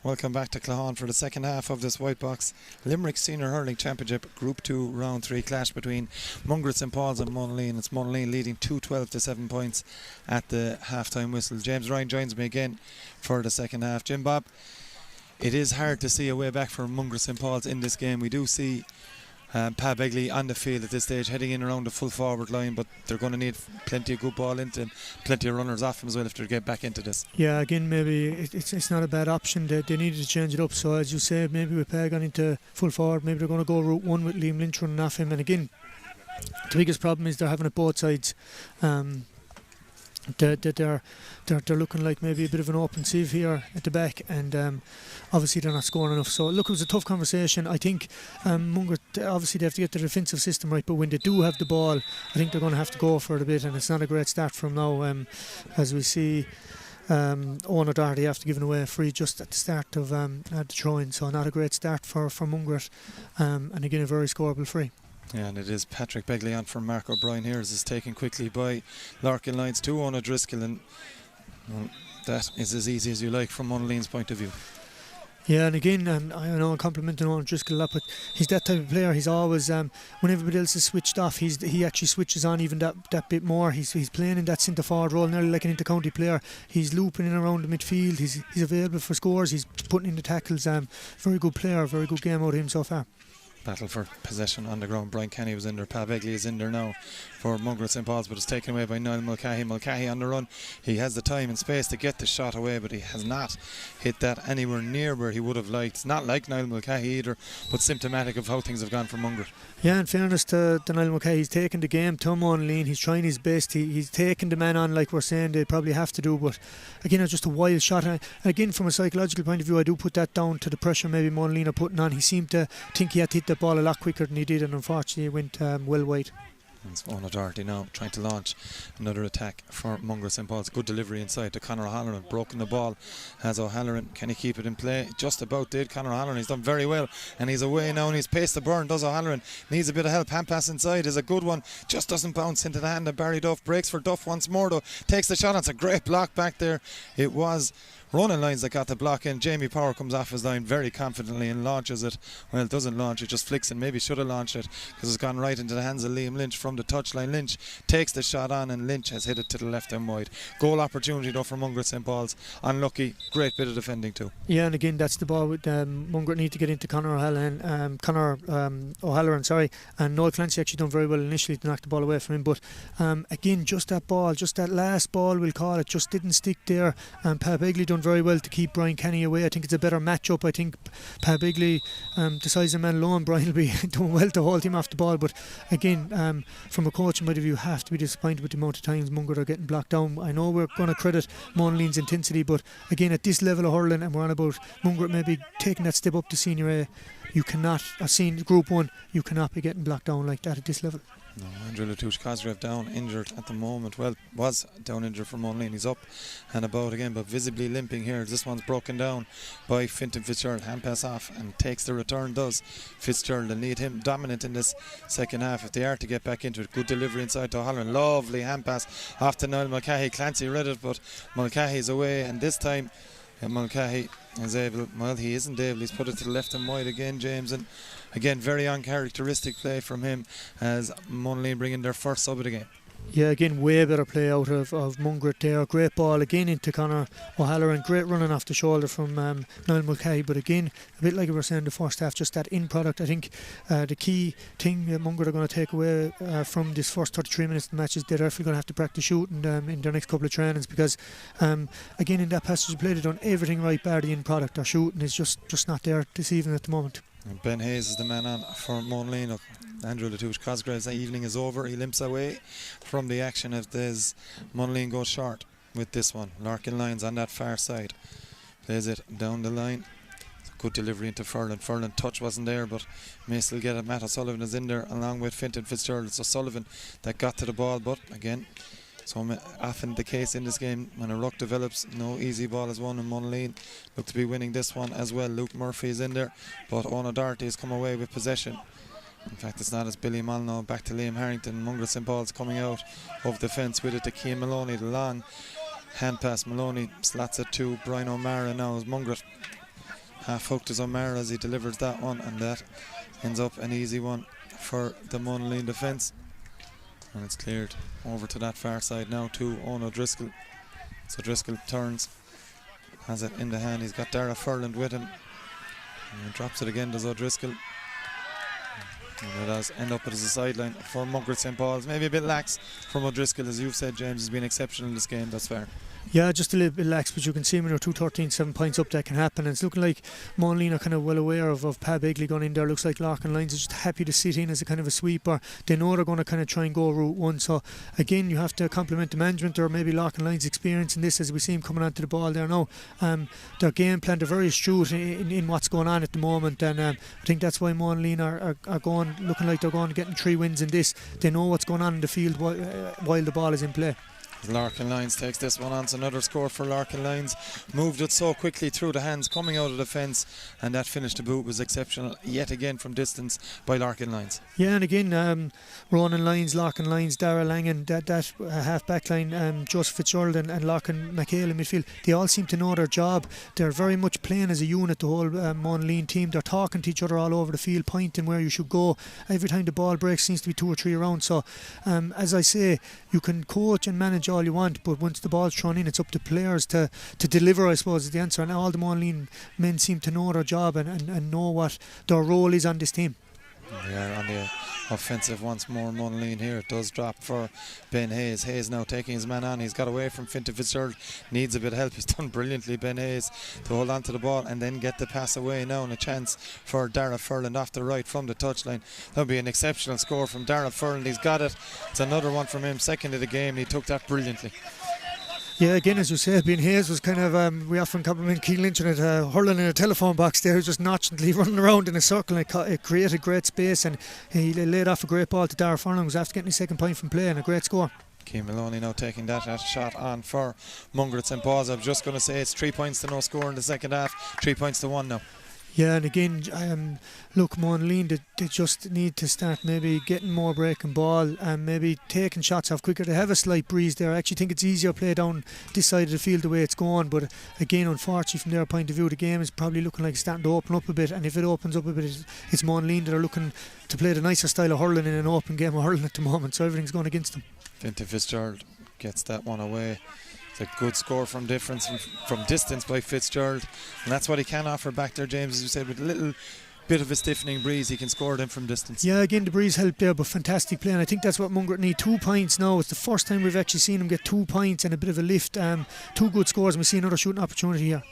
Welcome back to Claghon for the second half of this Whitebox Limerick Senior Hurling Championship Group 2 Round 3 clash between Mungret St. Paul's and Monaleen. It's Monaleen leading 2-12 to 7 points at the half-time whistle. James Ryan joins me again for the second half. Jim Bob, it is hard to see a way back for Mungret St. Paul's in this game. We do see Pa Begley on the field at this stage, heading in around the full forward line, but they're going to need plenty of good ball into him, plenty of runners off him as well if they get back into this. Yeah, again, maybe it's not a bad option. They needed to change it up. So as you say, maybe with Pa gone into full forward, maybe they're going to go route one with Liam Lynch running off him. And again, the biggest problem is they're having it both sides. They're looking like maybe a bit of an open sieve here at the back, and obviously they're not scoring enough. So look, it was a tough conversation. I think Mungret, obviously they have to get the defensive system right, but when they do have the ball, I think they're going to have to go for it a bit, and it's not a great start from now. As we see, Owen O'Doherty after giving away a free just at the start of the throw-in, so not a great start for Mungret, and again a very scoreable free. Yeah, and it is Patrick Begley on for Mark O'Brien here as is taken quickly by Larkin Lyons to Ona Driscoll, and that is as easy as you like from Monaleen's point of view. Yeah, and again, I know I'm complimenting Owen Driscoll a lot, but he's that type of player. He's always, when everybody else is switched off, he actually switches on even that bit more. He's playing in that centre forward role, nearly like an inter-county player. He's looping in around the midfield. He's available for scores. He's putting in the tackles. Very good player, very good game out of him so far. Battle for possession on the ground. Brian Kenny was in there. Pa Begley is in there now for Mungret St. Paul's, but it's taken away by Niall Mulcahy. Mulcahy on the run. He has the time and space to get the shot away, but he has not hit that anywhere near where he would have liked. It's not like Niall Mulcahy either, but symptomatic of how things have gone for Mungret. Yeah, in fairness to Niall Mulcahy, he's taken the game to Monaleen. He's trying his best. He's taken the man on like we're saying they probably have to do, but again, it's just a wild shot. And again, from a psychological point of view, I do put that down to the pressure maybe Monaleen are putting on. He seemed to think he had to hit the ball a lot quicker than he did, and unfortunately it went well wide. It's Owen O'Doherty now trying to launch another attack for Mungret St. Paul's. Good delivery inside to Conor O'Halloran. Broken the ball has O'Halloran. Can he keep it in play? Just about did. Conor O'Halloran, he's done very well, and he's away now, and he's paced the burn. Does O'Halloran. Needs a bit of help. Hand pass inside is a good one. Just doesn't bounce into the hand of Barry Duff. Breaks for Duff once more though. Takes the shot. It's a great block back there. It was Ronan Lyons that got the block in. Jamie Power comes off his line very confidently and launches it. Well, it doesn't launch it, just flicks, and maybe should have launched it because it's gone right into the hands of Liam Lynch from the touchline. Lynch takes the shot on, and Lynch has hit it to the left and wide. Goal opportunity though for Mungret St. Paul's. Unlucky. Great bit of defending too. Yeah, and again that's the ball with Mungret need to get into Conor O'Halloran, and Noel Clancy actually done very well initially to knock the ball away from him, but again just that ball, just that last ball we'll call it, just didn't stick there, and Pa Begley done very well to keep Brian Kenny away. I think it's a better matchup. I think Pa Begley, the size of man alone, Brian will be doing well to hold him off the ball, but again from a coaching point of view, have to be disappointed with the amount of times Mungret are getting blocked down. I know we're going to credit Monaleen's intensity, but again at this level of hurling, and we're on about Mungret maybe taking that step up to Senior A, you cannot, I've seen Group 1, you cannot be getting blocked down like that at this level. No, Andrew Latouche-Cosgrave down injured at the moment. Well, was down injured for Monaleen. He's up and about again, but visibly limping here. This one's broken down by Fintan Fitzgerald. Hand pass off and takes the return, does Fitzgerald. And need him dominant in this second half if they are to get back into it. Good delivery inside to O'Halloran. Lovely hand pass off to Niall Mulcahy. Clancy read it, but Mulcahy's away, and this time Mulcahy is able, well, he isn't able, he's put it to the left and wide again, James, and again very uncharacteristic play from him as Monaleen bring in their first sub of the game. Yeah, again, way better play out of Mungret there. Great ball again into Conor O'Halloran. Great running off the shoulder from Niall Mulcahy. But again, a bit like we were saying in the first half, just that in product. I think the key thing that Mungret are going to take away from this first 33 minutes of the match is they're definitely going to have to practice shooting in their next couple of trainings, because again, in that passage of play, they've done everything right bar the in product. Their shooting is just not there this evening at the moment. And Ben Hayes is the man on for Monaleen. Andrew Latouche-Cosgrave's evening is over. He limps away from the action if there's Monaleen goes short with this one. Larkin Lyons on that far side. Plays it down the line. Good delivery into Furlan. Furlan touch wasn't there, but may still get it. Matt O'Sullivan is in there along with Fintan Fitzgerald. It's O'Sullivan that got to the ball, but again, so often the case in this game when a ruck develops, no easy ball is won, and Monaleen look to be winning this one as well. Luke Murphy is in there, but Owen O'Doherty has come away with possession. In fact, it's not as Billy Molyneux. Back to Liam Harrington. Mungret St. Paul's coming out of the fence with it to Cian Maloney. The long Hand pass, Maloney slats it to Brian O'Mara now as Mungret half hooked as O'Mara as he delivers that one, and that ends up an easy one for the Monaleen defence. And it's cleared over to that far side now to Owen O'Driscoll. So Driscoll turns, has it in the hand. He's got Dara Furland with him. And drops it again, does O'Driscoll. And it does end up as a sideline for Mungret St. Paul's. Maybe a bit lax from O'Driscoll, as you've said, James, has been exceptional in this game thus far. Yeah, just a little bit lax, but you can see when you're 2-13, 7 points up, that can happen. And it's looking like Monaleen are kind of well aware of Pa Begley going in there. Looks like Larkin Lyons is just happy to sit in as a kind of a sweeper. They know they're going to kind of try and go route one. So again, you have to compliment the management, or maybe Larkin Lyons' experience in this, as we see him coming onto the ball there now. Their game plan, they're very astute in what's going on at the moment, and I think that's why Monaleen are going, looking like they're going getting 3 wins in this. They know what's going on in the field while the ball is in play. Larkin Lyons takes this one on. It's another score for Larkin Lyons. Moved it so quickly through the hands coming out of the fence, and that finish to boot was exceptional yet again from distance by Larkin Lyons. Yeah, and again, Ronan Lyons, Larkin Lyons, Dara Langan, that half back line, Joseph Fitzgerald and Larkin McHale in midfield, they all seem to know their job. They're very much playing as a unit, the whole Monaleen team. They're talking to each other all over the field, pointing where you should go. Every time the ball breaks, seems to be 2 or 3 around. So as I say, you can coach and manage all you want, but once the ball's thrown in, it's up to players to deliver, I suppose, is the answer. And all the Monaleen men seem to know their job and know what their role is on this team. Yeah, on the offensive once more, Monaleen here. It does drop for Ben Hayes. Hayes now taking his man on. He's got away from Fintan Fitzgerald. Needs a bit of help. He's done brilliantly, Ben Hayes, to hold on to the ball and then get the pass away now, and a chance for Dara Furland off the right from the touchline. That'll be an exceptional score from Dara Furland. He's got it. It's another one from him. Second of the game. He took that brilliantly. Yeah, again, as you said, Ben Hayes was kind of, we often compliment Keane Lynch on it, hurling in a telephone box there, just nonchalantly running around in a circle, and it created great space, and he laid off a great ball to Dara Furlong, who's after getting his second point from play, and a great score. Cian Maloney now taking that shot on for Mungret St. Paul's. I was just going to say it's 3 points to no score in the second half, 3 points to 1 now. Yeah, and again, look, Monaleen, they just need to start maybe getting more breaking ball and maybe taking shots off quicker. They have a slight breeze there. I actually think it's easier play down this side of the field the way it's going, but again, unfortunately, from their point of view, the game is probably looking like it's starting to open up a bit, and if it opens up a bit, it's Monaleen that are looking to play the nicer style of hurling in an open game of hurling at the moment, so everything's going against them. Fintan Fitzgerald gets that one away. A good score from distance by Fitzgerald, and that's what he can offer back there, James, as you said, with a little bit of a stiffening breeze. He can score them from distance. Yeah, again, the breeze helped there, but fantastic play, and I think that's what Mungret need. 2 points now. It's the first time we've actually seen him get 2 points and a bit of a lift. 2 good scores, and we see another shooting opportunity here.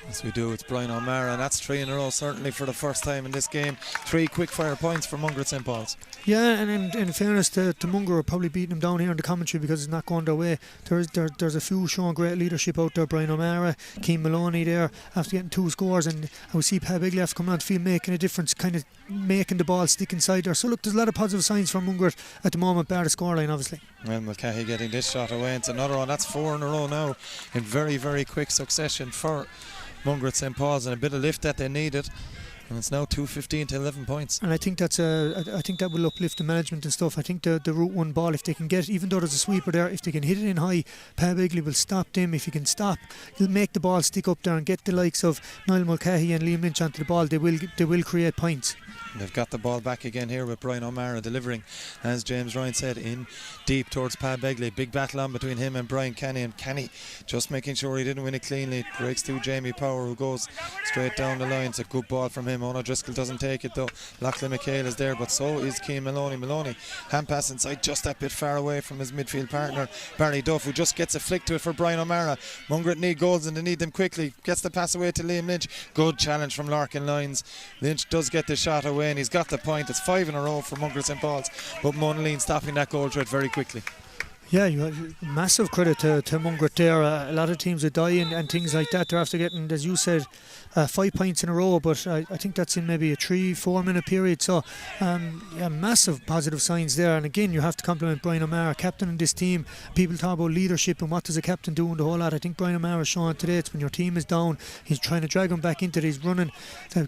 Yes, we do. It's Brian O'Mara, and that's 3 in a row, certainly for the first time in this game. 3 quick fire points for Mungret St. Paul's. Yeah, and in fairness to Munger, are probably beating him down here in the commentary because it's not going their way. There's a few showing great leadership out there. Brian O'Mara, Cian Maloney there after getting 2 scores, and we see Pa Begley after coming on the field making a difference, kind of making the ball stick inside there. So look, there's a lot of positive signs from Mungret at the moment, bar the scoreline obviously. Well, Mulcahy getting this shot away. It's another one. That's 4 in a row now in very, very quick succession for Mungret St. Paul's, and a bit of lift that they needed, and it's now 2-15 to 11 points. And I think I think that will uplift the management and stuff. I think the route one ball, if they can get, even though there's a sweeper there, if they can hit it in high, Pa Begley will stop them. If he can stop, he'll make the ball stick up there and get the likes of Niall Mulcahy and Liam Lynch onto the ball. They will create points. They've got the ball back again here with Brian O'Mara delivering, as James Ryan said, in deep towards Pa Begley. Big battle on between him and Brian Kenny, and Kenny just making sure he didn't win it cleanly. It breaks through Jamie Power, who goes straight down the line. It's a good ball from him. Owen O'Driscoll doesn't take it though. Lachlan McHale is there, but so is Cian Maloney. Maloney hand pass inside, just that bit far away from his midfield partner Barry Duff, who just gets a flick to it for Brian O'Mara. Mungret need goals and they need them quickly. Gets the pass away to Liam Lynch. Good challenge from Larkin Lyons. Lynch does get the shot away, and he's got the point. It's 5 in a row for Mungret St. Paul's, but Monaleen stopping that goal threat very quickly. Yeah, you have massive credit to Mungret there. A lot of teams are dying and things like that. They're after getting, as you said, 5 points in a row, but I think that's in maybe a 3-4 minute period. So yeah, massive positive signs there. And again, you have to compliment Brian O'Mara, captain in this team. People talk about leadership and what does a captain do in the whole lot. I think Brian O'Mara is showing today, it's when your team is down, he's trying to drag them back into it. He's running,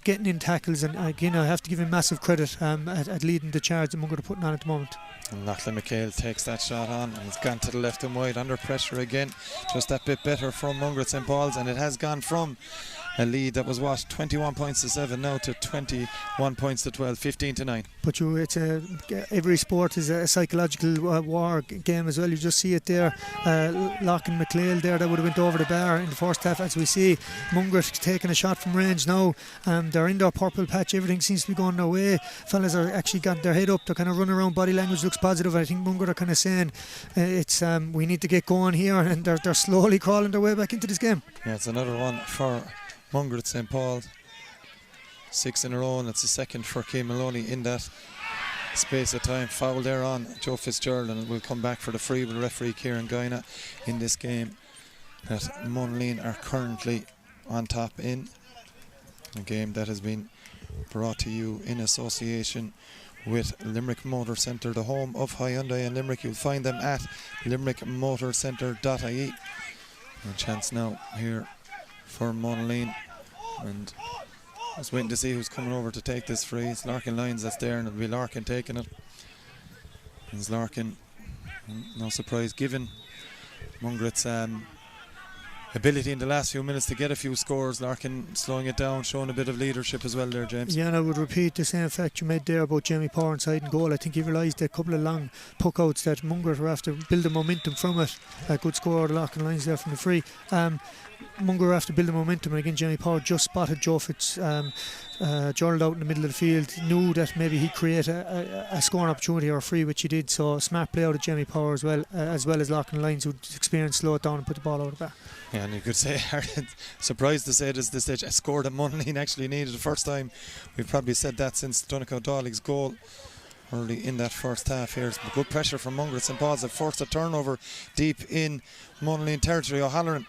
getting in tackles, and again, I have to give him massive credit at leading the charge that Mungret are putting on at the moment. And Lachlan McHale takes that shot on, and It's gone to the left and wide, under pressure again. Just that bit better from Mungret St. Paul's, and it has gone from a lead that was 21 points to 7 now to 21 points to 12, 15 to 9. But every sport is a psychological war game as well. You just see it there. Lock and McLeod there, that would have went over the bar in the first half. As we see, Mungret taking a shot from range now. They're in their purple patch. Everything seems to be going their way. Fellas are actually got their head up. They're kind of running around. Body language looks positive. I think Mungret are kind of saying we need to get going here, and they're slowly crawling their way back into this game. Yeah, it's another one for Mungret St. Paul. 6 in a row, and it's the second for Cian Maloney in that space of time. Foul there on Joe Fitzgerald, and we'll come back for the free with referee Kieran Guina in this game that Monaleen are currently on top in. A game that has been brought to you in association with Limerick Motor Centre, the home of Hyundai in Limerick. You'll find them at limerickmotorcentre.ie. A chance now here for Monaleen, and I was waiting to see who's coming over to take this free. It's Larkin Lyons that's there, and it'll be Larkin taking it. It's Larkin, no surprise, given Mungret's ability in the last few minutes to get a few scores. Larkin slowing it down, showing a bit of leadership as well there, James. Yeah, and I would repeat the same fact you made there about Jamie Power inside and goal. I think he realised a couple of long puck outs that Mungret were after building momentum from it. A good score, Larkin Lyons there from the free. Mungret have to build the momentum, and again Jamie Power just spotted Joe Fitzgerald out in the middle of the field, knew that maybe he'd create a scoring opportunity or a free, which he did. So smart play out of Jamie Power as well as Larkin Lyons, who'd experienced slow it down and put the ball out of the back. Yeah, and you could say, surprised to say this stage, a score that Monaleen actually needed the first time. We've probably said that since Donegal Dawley's goal early in that first half here. Good pressure from Mungret St. Paul's. Have forced a turnover deep in Monaleen territory. O'Halloran,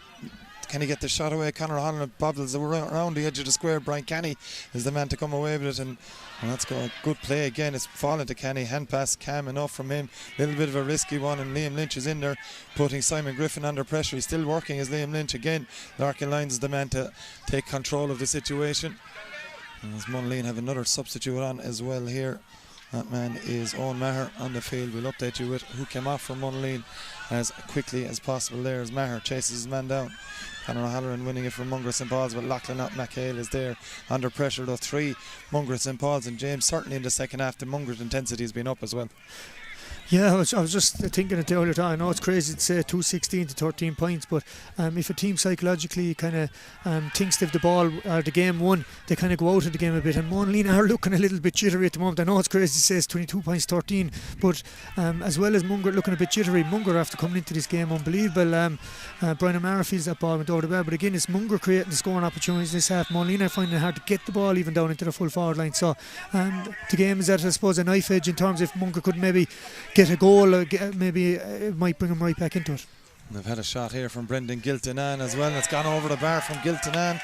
can he get the shot away? Conor O'Halloran bobbles around the edge of the square. Brian Canny is the man to come away with it, and that's got good play again. It's fallen to Canny. Hand pass calm enough from him. A little bit of a risky one, and Liam Lynch is in there putting Simon Griffin under pressure. He's still working as Liam Lynch again. Larkin Lyons is the man to take control of the situation. And as Monaleen have another substitute on as well here. That man is Owen Maher on the field. We'll update you with who came off from Monaleen as quickly as possible there as Maher chases his man down. Conor O'Halloran winning it from Mungret St. Paul's, but Lachlan McHale is there under pressure though. 3 Mungret St. Paul's, and James, certainly in the second half the Mungret intensity has been up as well. Yeah, I was just thinking it the earlier time. I know it's crazy to say 2-16 to 13 points, but if a team psychologically kind of thinks they've the ball or the game won, they kind of go out of the game a bit. And Monaleen are looking a little bit jittery at the moment. I know it's crazy to say it's 22 points 13, but as well as Mungret looking a bit jittery, Mungret after coming into this game unbelievable. Brian O'Mara feels that ball went over the bar, but again it's Mungret creating the scoring opportunities this half. Monaleen are finding it hard to get the ball even down into the full forward line. So the game is at, I suppose, a knife edge in terms if Mungret could maybe get a goal, maybe it might bring him right back into it. They've had a shot here from Brendan Giltinan as well. It's gone over the bar from Giltinan.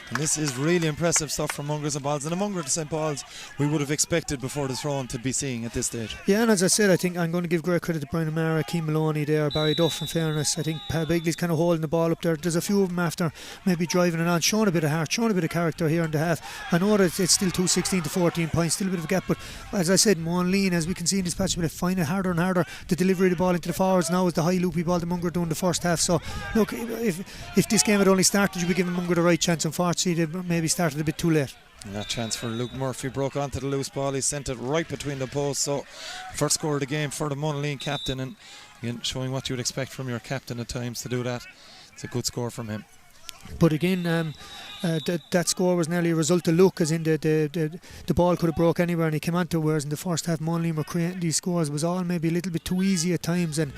And this is really impressive stuff from Mungret St. Paul's, and the Mungret St. Paul's we would have expected before the throw-in to be seeing at this stage. Yeah, and as I said, I think I'm going to give great credit to Brian O'Mara, Cian Maloney there, Barry Duff in fairness. I think Pat Begley's kind of holding the ball up there. There's a few of them after maybe driving it on, showing a bit of heart, showing a bit of character here in the half. I know that it's still 2-16 to 14 points, still a bit of a gap, but as I said, Monaleen, as we can see in this patch, they find it harder and harder. The delivery of the ball into the forwards now is the high loopy ball that Mungret doing the first half. So look, if this game had only started, you'd be giving Mungret a right chance. Unfortunately, they maybe started a bit too late. And that chance for Luke Murphy broke onto the loose ball. He sent it right between the posts. So first score of the game for the Monaleen captain, and again showing what you would expect from your captain at times to do that. It's a good score from him. But again, that score was nearly a result of luck, as in the ball could have broke anywhere and he came onto, whereas in the first half Monaleen were creating these scores. It was all maybe a little bit too easy at times, and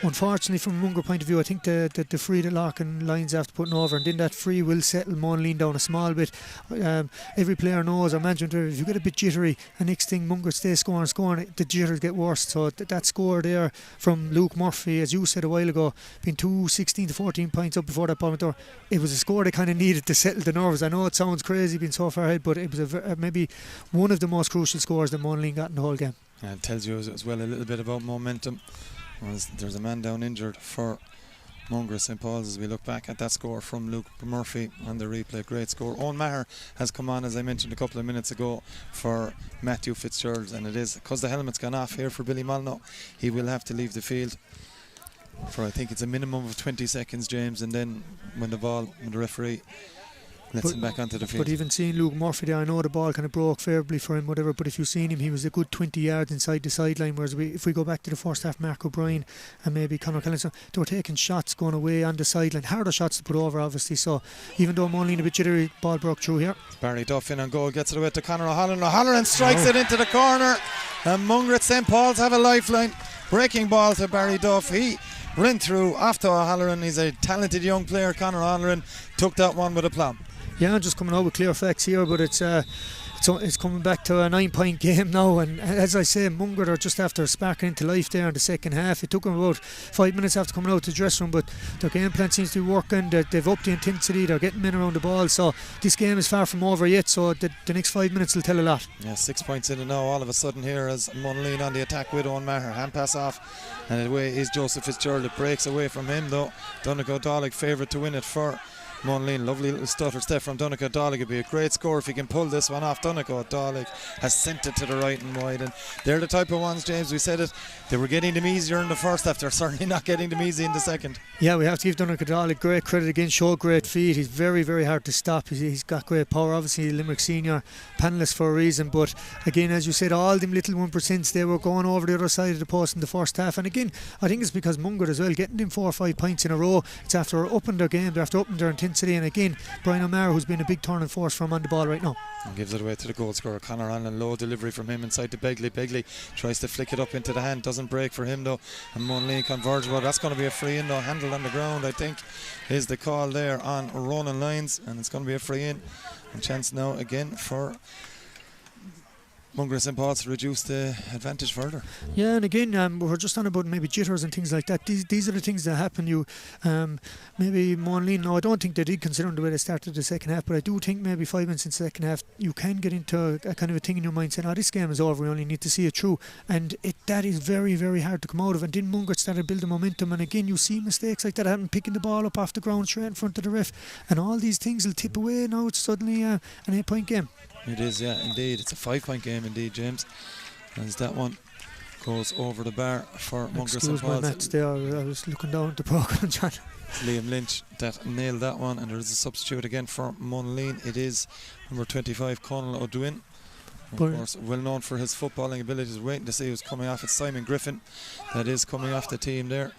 unfortunately from a Mungret point of view, I think the free that Larkin Lyons after putting over, and then that free will settle Monaleen down a small bit. Every player knows, or management, if you get a bit jittery, and next thing Mungret stays scoring, the jitters get worse. So that score there from Luke Murphy, as you said a while ago, being 2-16 to 14 points up before that ball went over, it was a score they kind of needed to settle the nerves. I know it sounds crazy being so far ahead, but it was maybe one of the most crucial scores that Monaleen got in the whole game. And it tells you as well a little bit about momentum. There's a man down injured for Mungret St. Paul's as we look back at that score from Luke Murphy on the replay. Great score. Owen Maher has come on, as I mentioned a couple of minutes ago, for Matthew Fitzgerald, and it is because the helmet's gone off here for Billy Molyneux. He will have to leave the field for, I think it's a minimum of 20 seconds, James, and then when the referee lets him back onto the field. But even seeing Luke Murphy there, I know the ball kind of broke favourably for him, whatever, but if you've seen him, he was a good 20 yards inside the sideline, whereas if we go back to the first half, Mark O'Brien and maybe Conor Kellenson, they were taking shots going away on the sideline, harder shots to put over obviously, so even though Monaleen a bit jittery, ball broke through here. Barry Duff in on goal, gets it away to Conor O'Halloran. O'Halloran strikes it into the corner, and Mungret St. Paul's have a lifeline. Breaking ball to Barry Duff. He ran through after O'Halloran. He's a talented young player. Conor O'Halloran took that one with aplomb. Yeah, just coming out with clear facts here, but it's coming back to a 9-point game now, and as I say, Mungret are just after sparking into life there in the second half. It took them about 5 minutes after coming out to the dressing room, but their game plan seems to be working. They've upped the intensity, they're getting men around the ball, so this game is far from over yet, so the next 5 minutes will tell a lot. Yeah, 6 points in it now all of a sudden here as Monaleen on the attack with Owen Maher. Hand pass off, and away is Joseph Fitzgerald. It breaks away from him though. Donegal Dálaigh favourite to win it for Monaleen. Lovely little stutter step from Donegal Dálaigh. It'd be a great score if he can pull this one off. Donegal Dálaigh has sent it to the right and wide, and they're the type of ones, James, we said it, they were getting them easier in the first half. They're certainly not getting them easy in the second. Yeah, we have to give Donegal Dálaigh great credit again, showed great feet. He's very, very hard to stop. He's got great power, obviously Limerick senior panellist for a reason, but again, as you said, all them little 1%, they were going over the other side of the post in the first half, and again, I think it's because Mungret as well, getting them 4 or 5 points in a row. It's after upping their game, they're after upping their intensity, and again, Brian O'Mara, who's been a big turning force for him on the ball right now. And gives it away to the goal scorer Conor Allen. Low delivery from him inside to Begley. Begley tries to flick it up into the hand, doesn't break for him though, and Monaleen converge. Well, that's going to be a free in though, handled on the ground I think is the call there on Ronan Lyons, and it's going to be a free in, and chance now again for Mungret St. Paul's to reduce the advantage further. Yeah, and again, we're just on about maybe jitters and things like that. These are the things that happen. Maybe Monaleen, no, I don't think they did considering the way they started the second half, but I do think maybe 5 minutes in the second half you can get into a kind of a thing in your mind saying, this game is over, we only need to see it through, and that is very, very hard to come out of. And then Mungret started building momentum, and again you see mistakes like that happen, picking the ball up off the ground straight in front of the ref, and all these things will tip away. Now it's suddenly an 8-point game. It is, yeah, indeed. It's a 5-point game indeed, James, as that one goes over the bar for Mungret St. Paul's. Excuse my maths there, I was looking down at the programme, John. It's Liam Lynch that nailed that one, and there is a substitute again for Monaleen. It is number 25, Conal O'Dwyn. Of course, well known for his footballing abilities. Waiting to see who's coming off. It's Simon Griffin that is coming off the team there.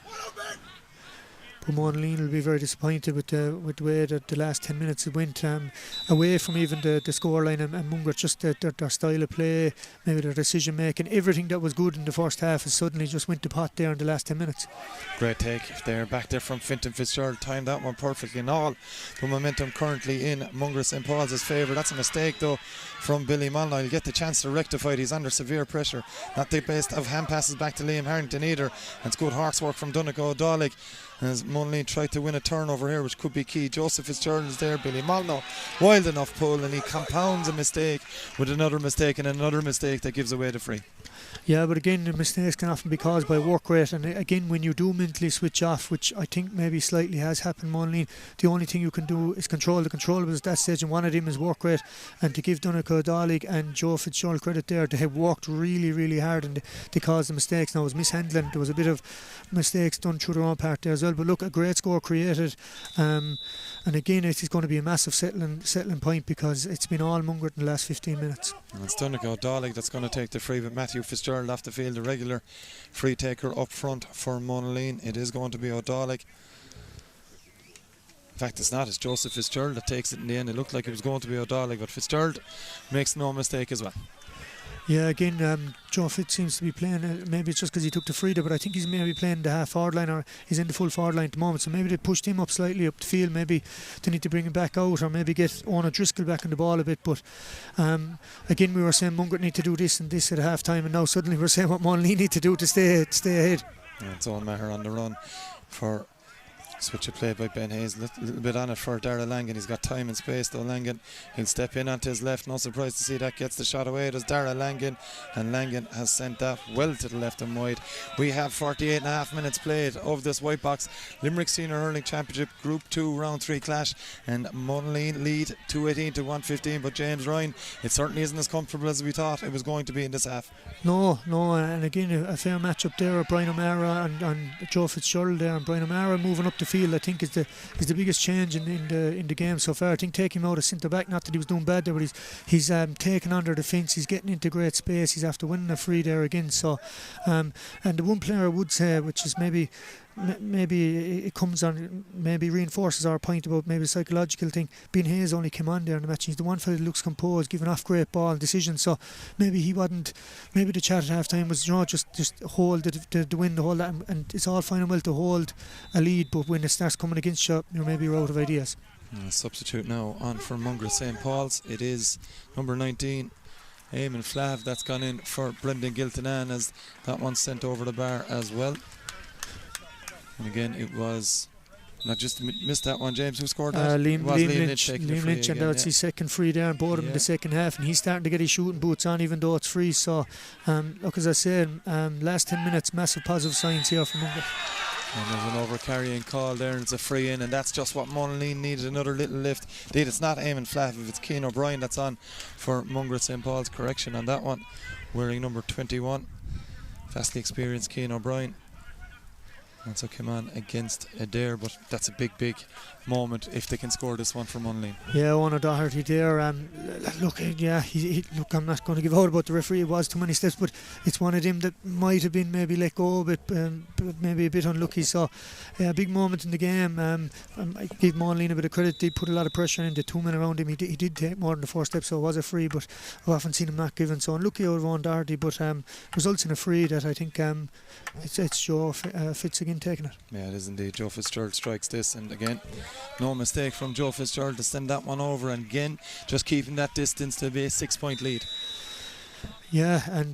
But Monaleen will be very disappointed with the way that the last 10 minutes it went away from even the scoreline, and Mungret, just their style of play, maybe their decision making, everything that was good in the first half has suddenly just went to pot there in the last 10 minutes. Great take there, back there from Fintan Fitzgerald, timed that one perfectly, and all the momentum currently in Mungret St. Paul's favour. That's a mistake though from Billy Molyneux. He'll get the chance to rectify it. He's under severe pressure. Not the best of hand passes back to Liam Harrington either, and it's good horse work from Donegal Dálaigh as Monaleen tried to win a turnover here, which could be key. Joseph Fitzgerald is there. Billy Molyneux, wild enough pull, and he compounds a mistake with another mistake and another mistake that gives away the free. Yeah, but again, the mistakes can often be caused by work rate, and again, when you do mentally switch off, which I think maybe slightly has happened, Monaleen, the only thing you can do is control the controllables at that stage, and one of them is work rate. And to give Donegal Dálaigh and Joe Fitzgerald credit there, they have worked really, really hard, and they caused the mistakes. Now it was mishandling, there was a bit of mistakes done through their own part there as well, but look, a great score created, and again, it is going to be a massive settling point because it's been all Mungret in the last 15 minutes. And it's Donegal Dálaigh that's going to take the free, but Matthew Fitzgerald off the field, the regular free taker up front for Monaleen. It is going to be O'Dálaigh. In fact, it's not, it's Joseph Fitzgerald that takes it in the end. It looked like it was going to be O'Dálaigh, but Fitzgerald makes no mistake as well. Yeah, again, Joe Fitz seems to be playing, maybe it's just because he took the free there, but I think he's maybe playing the half forward line, or he's in the full forward line at the moment, so maybe they pushed him up slightly up the field. Maybe they need to bring him back out, or maybe get Owen O'Driscoll back on the ball a bit. But again, we were saying Mungret need to do this and this at half time, and now suddenly we're saying what Monaleen need to do to stay ahead. Yeah, it's Owen Maher on the run for Switch of play by Ben Hayes, little bit on it for Dara Langan. He's got time and space though. Langan, he'll step in onto his left. No surprise to see that gets the shot away. There's Dara Langan, and Langan has sent that well to the left and wide. We have 48.5 minutes played of this Whitebox Limerick Senior Hurling Championship Group 2 Round 3 clash, and Monaleen lead 218 to 115. But James Ryan, it certainly isn't as comfortable as we thought it was going to be in this half. No, and again a fair match up there. Brian O'Mara and Joe Fitzgerald there, and Brian O'Mara moving up the field, I think is the biggest change in the game so far. I think taking him out of centre back, not that he was doing bad there, but he's taken under the fence, he's getting into great space, he's after winning a free there again. So and the one player I would say, which is maybe it comes on, maybe reinforces our point about maybe the psychological thing. Ben Hayes only came on there in the match. He's the one fella that looks composed, giving off great ball decisions. So maybe he wasn't. Maybe the chat at half time was, just hold the win, the hold that, and it's all fine and well to hold a lead, but when it starts coming against you, maybe you're out of ideas. Substitute now on for Mungret St. Paul's. It is number 19. Eamon Flav, that's gone in for Brendan Giltanan, as that one sent over the bar as well. And again, it was not just missed that one, James. Who scored that? Liam Lynch, and that's his second free there, and both of them in the second half, and he's starting to get his shooting boots on, even though it's free. So look, as I said, last 10 minutes, massive positive signs here from Mungret. And there's an over-carrying call there, and it's a free in, and that's just what Monaleen needed, another little lift. Indeed, it's not Eamon Flav, if it's Cian O'Brien that's on for Mungret St. Paul's. Correction on that one, wearing number 21. Vastly experienced Cian O'Brien. And so came on against Adair, but that's a big moment if they can score this one for Monaleen. Yeah, one of Doherty there. Look, look, I'm not going to give out about the referee. It was too many steps, but it's one of them that might have been maybe let go a bit, maybe a bit unlucky. So, big moment in the game. I give Monaleen a bit of credit. They put a lot of pressure into 2 men around him. He did take more than the 4 steps, so it was a free, but I've often seen him not given. So unlucky out of Owen Doherty, but results in a free that I think it's Joe Fitz again taking it. Yeah, it is indeed. Joe Fitzgerald strikes this, and again, no mistake from Joe Fitzgerald to send that one over, and again, just keeping that distance to be a 6-point lead. Yeah, and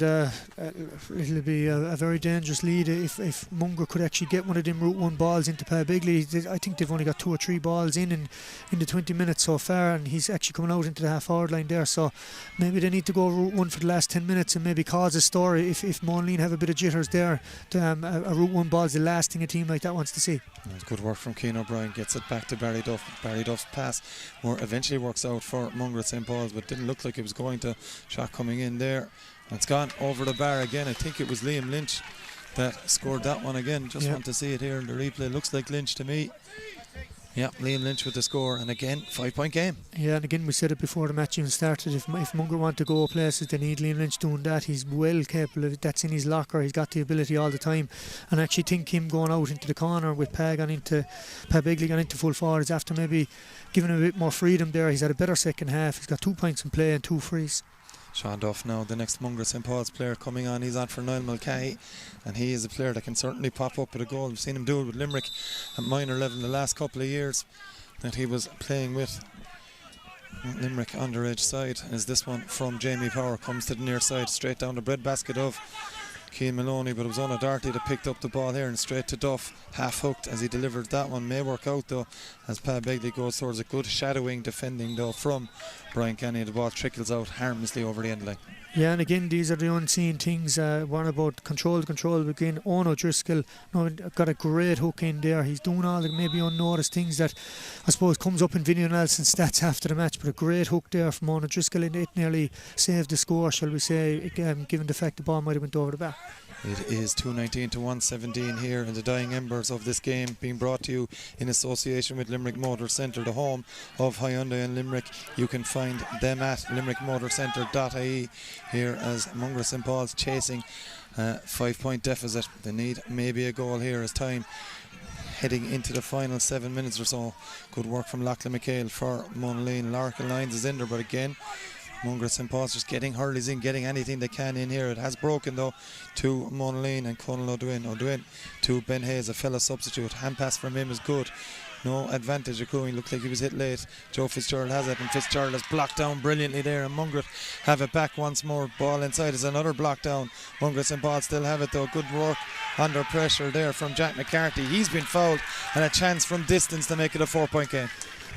it'll be a very dangerous lead if Mungret could actually get one of them Route 1 balls into Pa Bigley. I think they've only got 2 or 3 balls in the 20 minutes so far, and he's actually coming out into the half-hour line there. So maybe they need to go Route 1 for the last 10 minutes and maybe cause a story if Monaleen have a bit of jitters there. A Route 1 ball is the last thing a team like that wants to see. That's good work from Cian O'Brien. Gets it back to Barry Duff. Barry Duff's pass eventually works out for Mungret St. Paul's, but didn't look like it was going to. Shot coming in there. It's gone over the bar again. I think it was Liam Lynch that scored that one again. Just want to see it here in the replay. Looks like Lynch to me. Yeah, Liam Lynch with the score, and again, 5-point game. Yeah, and again, we said it before the match even started. If Mungret want to go places, they need Liam Lynch doing that. He's well capable of it. That's in his locker. He's got the ability all the time. And I actually think him going out into the corner with Pa Bigley gone into full forwards after maybe giving him a bit more freedom there. He's had a better second half. He's got 2 points in play and 2 frees. Sean Duff now, the next Mungret St. Paul's player coming on. He's on for Niall Mulcahy, and he is a player that can certainly pop up with a goal. We've seen him do it with Limerick at minor level the last couple of years that he was playing with Limerick underage side. As this one from Jamie Power comes to the near side, straight down the breadbasket of Cian Maloney, but it was Ona Doherty that picked up the ball here and straight to Duff, half hooked as he delivered that one. May work out though, as Pa Bigley goes towards a good shadowing defending though from Brian Kenny. The ball trickles out harmlessly over the end line. Yeah, and again, these are the unseen things. One about control. Again, Owen O'Driscoll got a great hook in there. He's doing all the maybe unnoticed things that I suppose comes up in Vinny Nelson's stats after the match. But a great hook there from Owen O'Driscoll, and it nearly saved the score, shall we say, given the fact the ball might have went over the bar. It is 219 to 117 here in the dying embers of this game, being brought to you in association with Limerick Motor Centre, the home of Hyundai and Limerick. You can find them at limerickmotorcentre.ie here as Mungret St. Paul's chasing a 5-point deficit. They need maybe a goal here as time heading into the final 7 minutes or so. Good work from Lachlan McHale for Monaleen. Larkin Lyons is in there, but again, Mungret St. Paul's just getting hurleys in, getting anything they can in here. It has broken though to Monaleen and Conal O'Dwyn to Ben Hayes, a fellow substitute. Hand pass from him is good. no advantage accruing. Looked like he was hit late. Joe Fitzgerald has it, and Fitzgerald has blocked down brilliantly there, and Mungret have it back once more. Ball inside is another block down. Mungret St. Paul still have it though. Good work under pressure there from Jack McCarthy. He's been fouled, and a chance from distance to make it a 4-point game.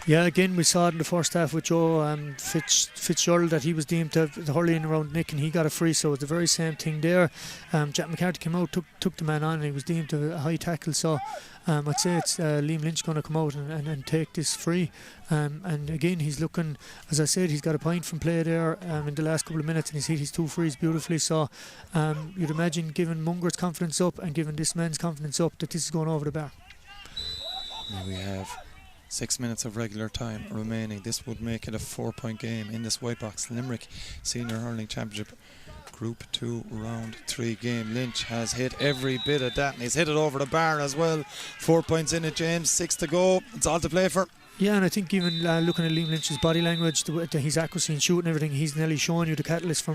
Yeah, again, we saw it in the first half with Joe Fitzgerald that he was deemed to have the hurling around Nick, and he got a free, so it's the very same thing there. Jack McCarthy came out, took the man on, and he was deemed to have a high tackle, so I'd say it's Liam Lynch going to come out and take this free. And again, he's looking, as I said, he's got a point from play there in the last couple of minutes, and he's hit his 2 frees beautifully, so you'd imagine, given Mungret's confidence up and given this man's confidence up, that this is going over the bar. We have 6 minutes of regular time remaining. This would make it a 4-point game in this Whitebox Limerick Senior Hurling Championship Group 2 Round 3 game. Lynch has hit every bit of that, and he's hit it over the bar as well. 4 points in it, James. 6 to go. It's all to play for. Yeah, and I think even looking at Liam Lynch's body language, his accuracy and shooting, everything, he's nearly showing you the catalyst for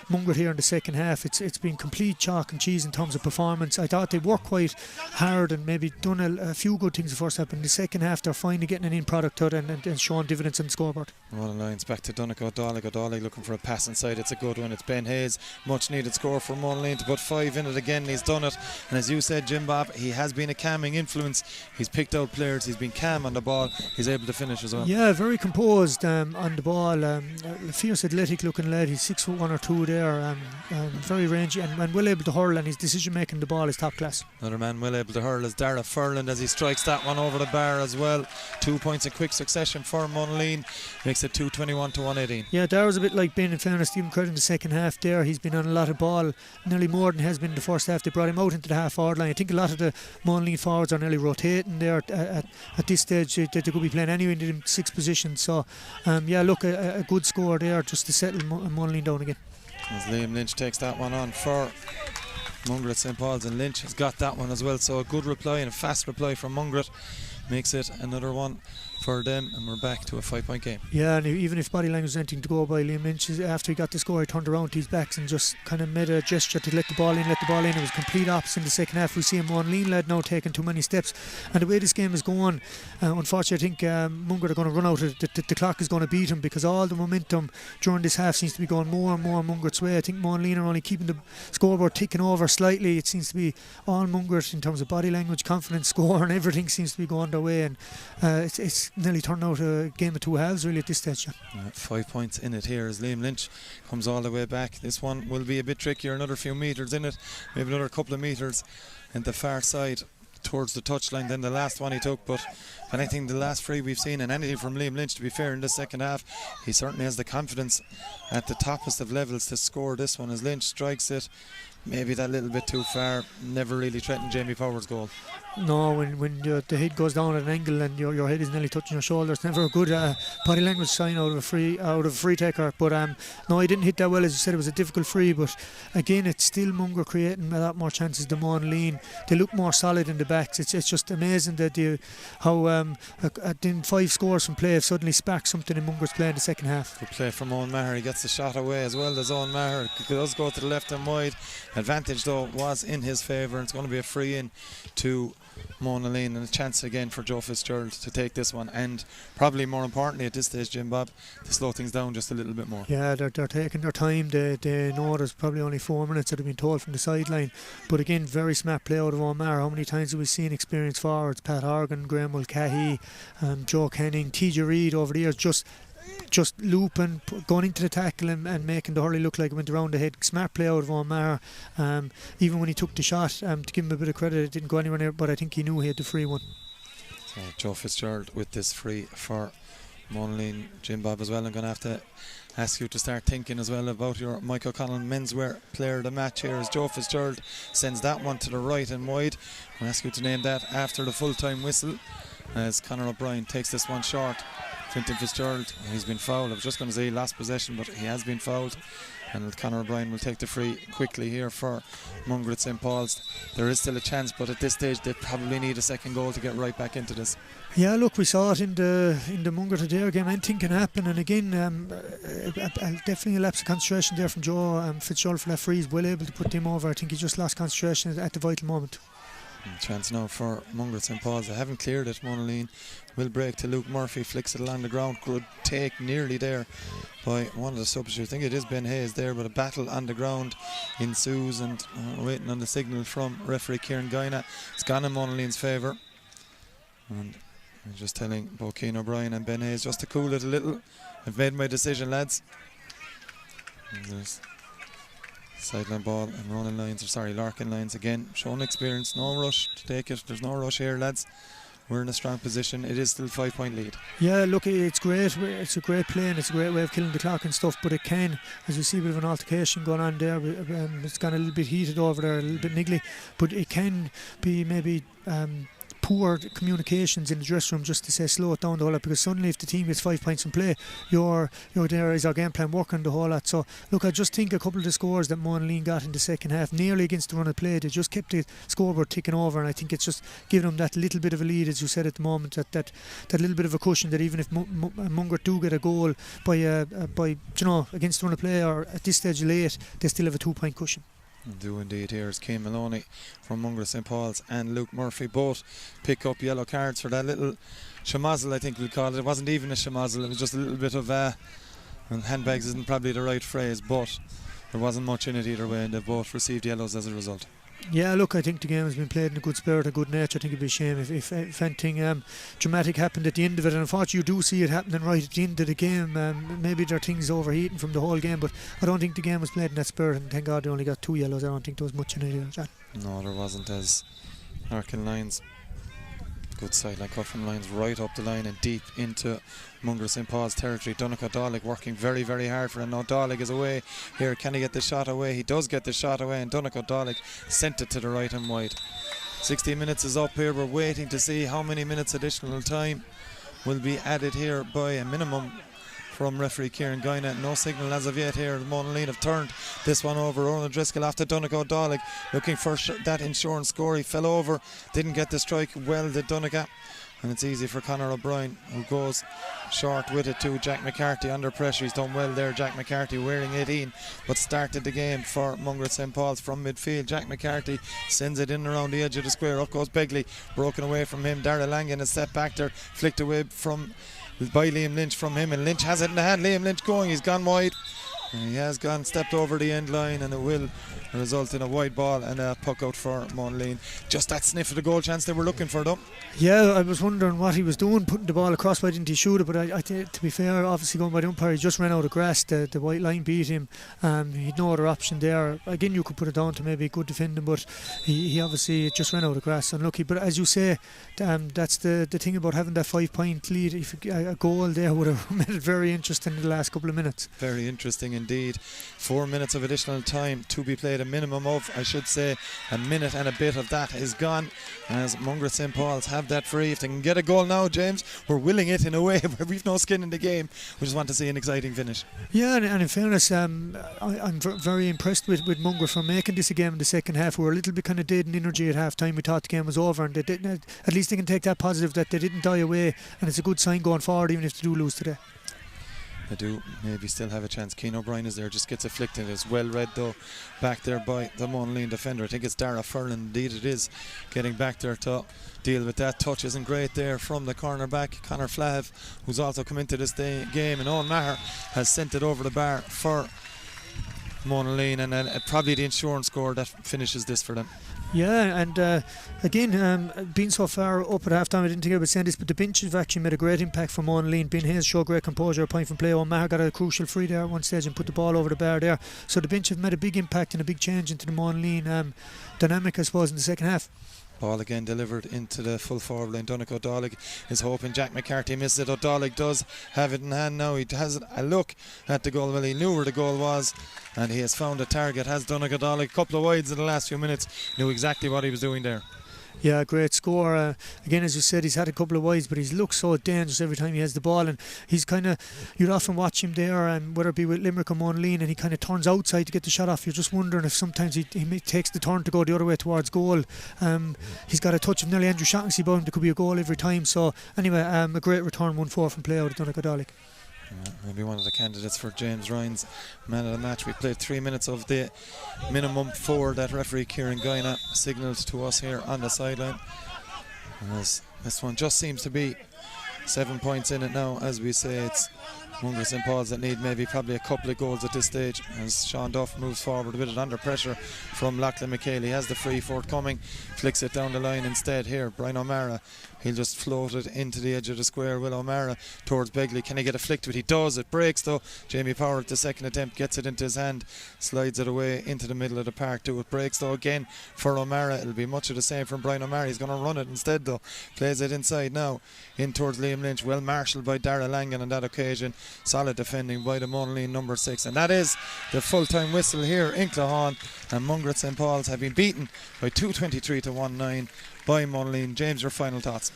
Mungret here in the second half. It's been complete chalk and cheese in terms of performance. I thought they worked quite hard and maybe done a few good things the first half, but in the second half they're finally getting an in product out and showing dividends on the scoreboard. Rolling lines back to Donegal. O'Donnell looking for a pass inside. It's a good one. It's Ben Hayes. Much needed score for Monaleen to put 5 in it again. He's done it. And as you said, Jim Bob, he has been a calming influence. He's picked out players. He's been calm on the ball. He's able to finish as well. Yeah, very composed on the ball. Fierce, athletic looking lad. He's 6'1" or 2" there. Very rangy and well able to hurl, and his decision making the ball is top class. Another man well able to hurl is Dara Furland as he strikes that one over the bar as well. 2 points in quick succession for Monaleen. Makes it 221 to 118. Yeah, Dara's a bit like Ben, in fairness. Stephen Credit in the second half there. He's been on a lot of ball, nearly more than he has been in the first half. They brought him out into the half forward line. I think a lot of the Monaleen forwards are nearly rotating there at this stage. They could be playing anywhere in the 6th position. So, yeah, look, a good score there just to settle Monaleen down again. As Liam Lynch takes that one on for Mungret St. Paul's, and Lynch has got that one as well. So a good reply and a fast reply from Mungret makes it another one for them, and we're back to a 5-point game. Yeah, and even if body language is anything to go by, Liam Lynch, after he got the score, he turned around to his backs and just kind of made a gesture to let the ball in. It was complete opposite in the second half. We see a Monaleen lad now taking too many steps, and the way this game is going, unfortunately I think Mungret are going to run out. The clock is going to beat him, because all the momentum during this half seems to be going more and more Mungret's way. I think Monaleen are only keeping the scoreboard ticking over slightly. It seems to be all Mungret in terms of body language, confidence, score, and everything seems to be going their way, and it's nearly turned out a game of 2 halves really at this stage. 5 points in it here as Liam Lynch comes all the way back. This one will be a bit trickier, another few metres in it, maybe another couple of metres in the far side towards the touchline than the last one he took. But anything, the last free we've seen, and anything from Liam Lynch, to be fair, in the second half, he certainly has the confidence at the toppest of levels to score this one as Lynch strikes it. Maybe that little bit too far, never really threatened Jamie Power's goal. No, when the head goes down at an angle and your head is nearly touching your shoulder, it's never a good body language sign out of a free taker. But no, he didn't hit that well. As you said, it was a difficult free, but again, it's still Mungret creating a lot more chances than Monaleen. They look more solid in the backs. It's just amazing that how 5 scores from play have suddenly sparked something in Mungret's play in the second half. Good play from Owen Maher. He gets the shot away as well as Owen Maher. He does go to the left and wide. Advantage though was in his favour, and it's going to be a free in to Monaleen, and a chance again for Joe Fitzgerald to take this one, and probably more importantly at this stage, Jim Bob, to slow things down just a little bit more. Yeah, they're taking their time. They know there's probably only 4 minutes that have been told from the sideline, but again, very smart play out of Omar. How many times have we seen experienced forwards, Pat Horgan, Graham Mulcahy, Joe Canning, TJ Reid over the years just looping, going into the tackle and making the hurley look like it went around the head. Smart play out of Omar. Even when he took the shot, to give him a bit of credit, it didn't go anywhere near, but I think he knew he had the free one. So Joe Fitzgerald with this free for Monaleen. Jim Bob as well, I'm going to have to ask you to start thinking as well about your Mike O'Connell menswear player of the match here, as Joe Fitzgerald sends that one to the right and wide. I'll ask you to name that after the full-time whistle, as Conor O'Brien takes this one short. Fintan Fitzgerald, he's been fouled. I was just going to say he lost possession, but he has been fouled, and Conor O'Brien will take the free quickly here for Mungret St. Paul's. There is still a chance, but at this stage they probably need a second goal to get right back into this. Yeah, look, we saw it in the Mungret Adair game. Anything can happen, and again, definitely a lapse of concentration there from Joe Fitzgerald for that free. He's well able to put them over. I think he just lost concentration at the vital moment. Chance now for Mungret St. Paul's. They haven't cleared it. Monaleen will break to Luke Murphy, flicks it along the ground. Good take nearly there by one of the substitutes. I think it is Ben Hayes there, but a battle on the ground ensues, and waiting on the signal from referee Kieran Guina. It's gone in Monaleen's favour. And I'm just telling both Cian O'Brien and Ben Hayes just to cool it a little. I've made my decision, lads. And there's sideline ball and running lines, or sorry, Larkin lines again. Showing experience, no rush to take it. There's no rush here, lads. We're in a strong position. It is still 5-point lead. Yeah, look, it's great. It's a great play and it's a great way of killing the clock and stuff, but it can, as we see, a bit of an altercation going on there. It's gone a little bit heated over there, a little bit niggly, but it can be maybe poor communications in the dressing room just to say slow it down the whole lot, because suddenly if the team gets 5 points in play, you're there, is our game plan working, the whole lot. So look, I just think a couple of the scores that Monaleen got in the second half, nearly against the run of play, they just kept the scoreboard ticking over, and I think it's just giving them that little bit of a lead, as you said at the moment, that little bit of a cushion, that even if Mungret do get a goal by against the run of play, or at this stage late, they still have a 2-point cushion. Do indeed. Here's Cian Maloney from Mungret St. Paul's and Luke Murphy both pick up yellow cards for that little schmozzle, I think we'll call it. It wasn't even a schmozzle, it was just a little bit of and handbags isn't probably the right phrase, but there wasn't much in it either way, and they've both received yellows as a result. Yeah, look, I think the game has been played in a good spirit, a good nature. I think it'd be a shame if anything dramatic happened at the end of it, and unfortunately you do see it happening right at the end of the game. Maybe there are things overheating from the whole game, but I don't think the game was played in that spirit, and thank God they only got 2 yellows. I don't think there was much in it either, John. No, there wasn't, as Larkin lines, good sideline cut from lines right up the line and deep into Mungret St. Paul's territory. Donncha Dálaigh working very, very hard for it. Now Dálaigh is away here. Can he get the shot away? He does get the shot away, and Donncha Dálaigh sent it to the right and wide. 60 minutes is up here. We're waiting to see how many minutes additional time will be added here by a minimum from referee Kieran Guina. No signal as of yet here. Monaleen have turned this one over. Ronan Driscoll after Donncha Dálaigh looking for that insurance score. He fell over, didn't get the strike. Well did Donncha, and it's easy for Conor O'Brien, who goes short with it to Jack McCarthy under pressure. He's done well there, Jack McCarthy, wearing 18, but started the game for Mungret St. Paul's from midfield. Jack McCarthy sends it in around the edge of the square. Up goes Begley, broken away from him. Darragh Langan is set back there, flicked away by Liam Lynch from him, and Lynch has it in the hand. Liam Lynch going, he's gone wide, and he has stepped over the end line, and it will result in a wide ball and a puck out for Monaleen. Just that sniff of the goal chance they were looking for, though. Yeah, I was wondering what he was doing, putting the ball across. Why didn't he shoot it? But I think, to be fair, obviously going by the umpire, he just ran out of grass. The white line beat him. He'd no other option there. Again, you could put it down to maybe good defending, but he obviously just ran out of grass. Unlucky. But as you say, that's the thing about having that 5-point lead. If a goal there would have made it very interesting in the last couple of minutes. Very interesting indeed. 4 minutes of additional time to be played. A minimum of, I should say, a minute and a bit of that is gone, as Mungret St. Paul's have that free. If they can get a goal now, James, we're willing it in a way where we've no skin in the game. We just want to see an exciting finish. Yeah, and in fairness, I'm very impressed with Mungret for making this a game in the second half. We were a little bit kind of dead in energy at half time. We thought the game was over, and they didn't, at least they can take that positive that they didn't die away, and it's a good sign going forward, even if they do lose today. They do maybe still have a chance. Cian O'Brien is there, just gets afflicted. It's well read though, back there by the Monaleen defender. I think it's Dara Furlan, indeed it is, getting back there to deal with that. Touch isn't great there from the cornerback Conor Flav, who's also come into this game, and Owen Maher has sent it over the bar for Monaleen, and then probably the insurance score that finishes this for them. Yeah, and again, being so far up at half time, I didn't think I would say this, but the bench have actually made a great impact for Monaleen. Ben Hayes showed great composure, a point from play. Maher got a crucial free there at one stage and put the ball over the bar there. So the bench have made a big impact and a big change into the Monaleen dynamic, I suppose, in the second half. Ball again delivered into the full forward line. Donncha Dálaigh is hoping Jack McCarthy misses it. Dálaigh does have it in hand now. He has a look at the goal. Well, he knew where the goal was, and he has found a target. Has Donncha Dálaigh. A couple of wides in the last few minutes. Knew exactly what he was doing there. Yeah, great score. Again, as you said, he's had a couple of wides, but he's looked so dangerous every time he has the ball, and he's kind of, you'd often watch him there, whether it be with Limerick or Monaleen, and he kind of turns outside to get the shot off. You're just wondering if sometimes he takes the turn to go the other way towards goal. He's got a touch of nearly Andrew Shaughnessy about him. There could be a goal every time. So anyway, a great return, 1-4 from play out of Donncha Dálaigh. Maybe one of the candidates for James Ryan's man of the match. We played 3 minutes of the minimum 4 that referee Kieran Guina signalled to us here on the sideline. As this one just seems to be 7 points in it now. As we say, it's Mungret St. Paul's that need maybe probably a couple of goals at this stage, as Sean Duff moves forward a bit under pressure from Lachlan McHale. He has the free forthcoming, flicks it down the line instead here. Brian O'Mara, he'll just float it into the edge of the square. Will O'Mara towards Begley. Can he get a flick to it? He does. It breaks though. Jamie Power at the second attempt gets it into his hand, slides it away into the middle of the park too. It breaks though again for O'Mara. It'll be much of the same from Brian O'Mara. He's going to run it instead though. Plays it inside now, in towards Liam Lynch. Well marshalled by Dara Langan on that occasion. Solid defending by the Monaleen number 6. And that is the full-time whistle here in Claughaun. And Mungret St. Paul's have been beaten by 223 to 1-9 by Monaleen. James, your final thoughts?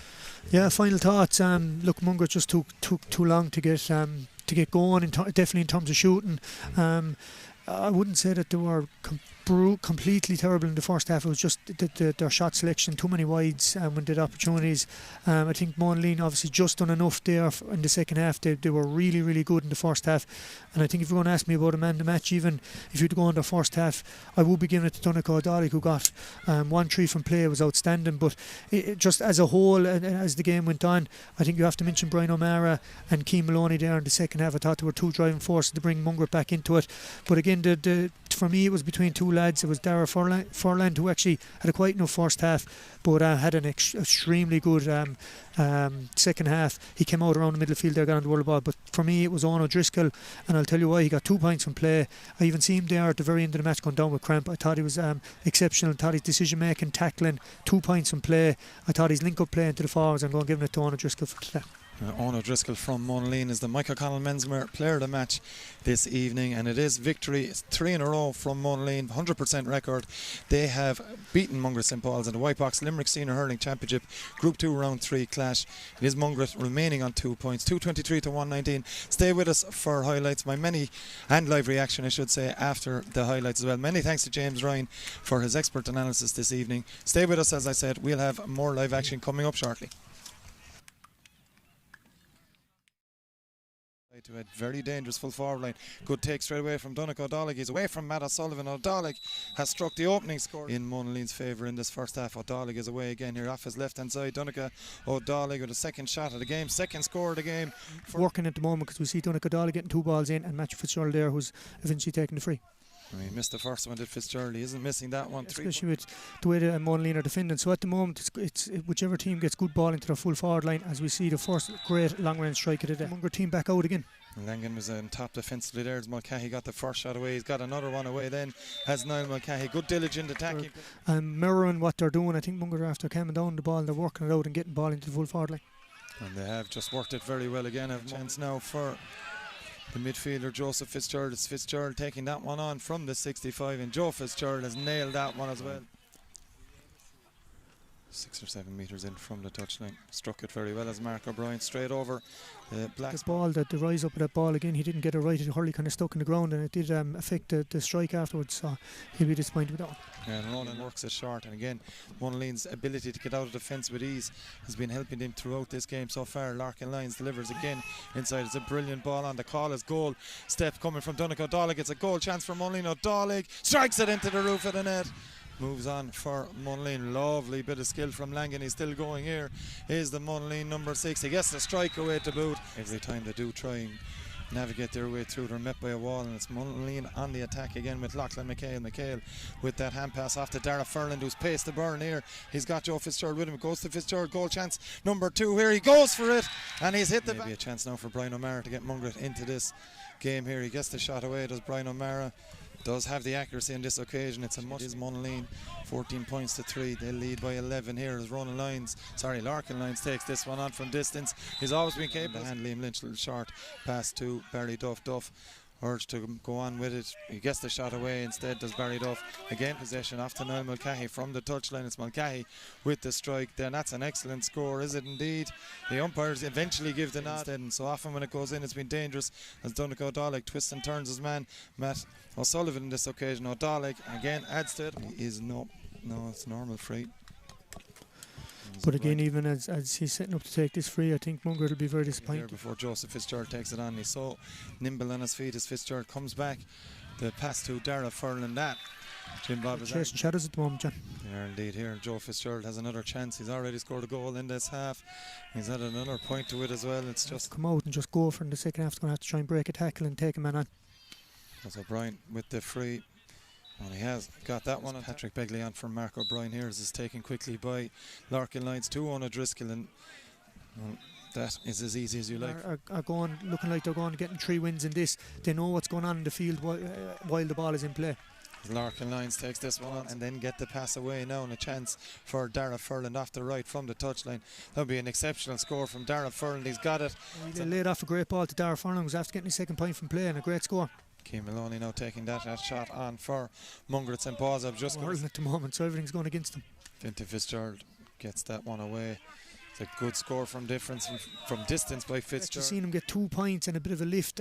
Yeah, final thoughts. Look, Mungret just took too long to get going. Definitely in terms of shooting. I wouldn't say that they were completely terrible in the first half. It was just their shot selection, too many wides when they had opportunities. I think Monaleen obviously just done enough there in the second half. They were really, really good in the first half. And I think if you're going to ask me about a man of the match, even if you'd go on the first half, I would be giving it to Donegal O'Donnell, who got 1-3 from play. It was outstanding. But just as a whole, and as the game went on, I think you have to mention Brian O'Mara and Keane Maloney there in the second half. I thought they were two driving forces to bring Mungret back into it. But again, for me, it was between two lads. It was Dara Furland, who actually had a quite enough first half, but had an extremely good second half. He came out around the middle field there, got on the world ball. But for me, it was Owen O'Driscoll, and I'll tell you why. He got 2 points from play. I even see him there at the very end of the match going down with cramp. I thought he was exceptional. I thought his decision making, tackling, 2 points from play. I thought his link up play into the forwards. I'm going to give it to Owen O'Driscoll for that. Owen O'Driscoll from Monaleen is the Mike O'Connell Mensmere player of the match this evening, and it is victory. It's 3 in a row from Monaleen, 100% record. They have beaten Mungret St. Paul's in the Whitebox Limerick Senior Hurling Championship Group 2 Round 3 clash. It is Mungret remaining on 2 points, 223 to 119. Stay with us for highlights, and live reaction I should say, after the highlights as well. Many thanks to James Ryan for his expert analysis this evening. Stay with us, as I said. We'll have more live action coming up shortly. To a very dangerous full forward line. Good take straight away from Donegal O'Donnell. He's away from Matt O'Sullivan. O'Donnell has struck the opening score in Monaleen's favour in this first half. O'Donnell is away again here off his left hand side. Donegal O'Donnell with a second shot of the game, second score of the game. Working at the moment, because we see Donegal O'Donnell getting 2 balls in, and Matthew Fitzgerald there, who's eventually taking the free. He missed the first one, did Fitzgerald. He isn't missing that one. Especially with the way the Monaleen are defending. So at the moment, it's whichever team gets good ball into their full forward line, as we see the first great long range strike of the day. Mungret team back out again. Langan was on top defensively there as Mulcahy got the first shot away. He's got another one away then, has Niall Mulcahy. Good diligent attacking. Mirroring what they're doing. I think Mungret are after coming down the ball, they're working it out and getting ball into the full forward line. And they have just worked it very well again. Have a chance now for the midfielder Joseph Fitzgerald. It's Fitzgerald taking that one on from the 65, and Joe Fitzgerald has nailed that one as well. 6 or 7 metres in from the touchline. Struck it very well as Mark O'Brien straight over the black. The ball, the rise up of that ball again, he didn't get it right. Hurley kind of stuck in the ground, and it did affect the strike afterwards, so he'll be disappointed with that one. Yeah, and Ronan works it short, and again Monaleen's ability to get out of defence with ease has been helping him throughout this game so far. Larkin Lyons delivers again inside. It's a brilliant ball on the call as goal. Step coming from Donegal O'Donnell. Gets a goal chance for Monaleen. O'Donnell strikes it into the roof of the net. Moves on for Monaleen. Lovely bit of skill from Langan. He's still going here. Is the Monaleen number 6. He gets the strike away to boot. Every time they do try and navigate their way through, they're met by a wall, and it's Monaleen on the attack again with Lachlan McHale with that hand pass off to Dara Furland, who's paced the burn here. He's got Joe Fitzgerald with him. Goes to Fitzgerald. Goal chance number 2 here. He goes for it, and he's hit the back. Maybe a chance now for Brian O'Mara to get Mungret into this game here. He gets the shot away. Does Brian O'Mara? Does have the accuracy on this occasion. It is Monaleen 14 points to 3. They lead by 11 here as Larkin Lyons takes this one on from distance. He's always been capable to hand Liam Lynch a little short pass to Barry Duff. Duff urged to go on with it. He gets the shot away instead, does Barry Duff. Again possession off to Niall Mulcahy from the touchline. It's Mulcahy with the strike there. That's an excellent score, is it indeed? The umpires eventually give the nod instead, and so often when it goes in it's been dangerous as Donegal O'Donnell twists and turns his man Matt O'Sullivan in this occasion. O'Donnell again adds to it. It's normal free. But again, even as he's setting up to take this free, I think Mungret will be very There disappointed. before Joseph Fitzgerald takes it on. He's so nimble on his feet as Fitzgerald comes back. The pass to Dara Furlan, that Jim Bob is Chasing shadows at the moment, John. there indeed. Here Joe Fitzgerald has another chance. He's already scored a goal in this half. He's had another point to it as well. It's just Come out and just go for it in the second half. Going to have to try and break a tackle and take a man on. that's O'Brien with the free. And he has got that one. Patrick Begley on from Mark O'Brien here. This is taken quickly by Larkin Lyons to Ona Driscoll, and well, that is as easy as you like. Are going, looking like they're going to getting 3 wins in this. They know what's going on in the field while the ball is in play. Larkin Lyons takes this one on and then get the pass away now, and a chance for Dara Furlan off the right from the touchline. That would be an exceptional score from Dara Furlan. He's got it. He laid off a great ball to Dara Furlan, who's after getting his second point from play, and a great score. Keane Maloney now taking that shot on for Mungret St. Paul's. I've just Hurling at the moment, so everything's going against them. Finty Fitzgerald gets that one away. It's a good score from difference from distance by We've Fitzgerald. seen him get 2 points and a bit of a lift.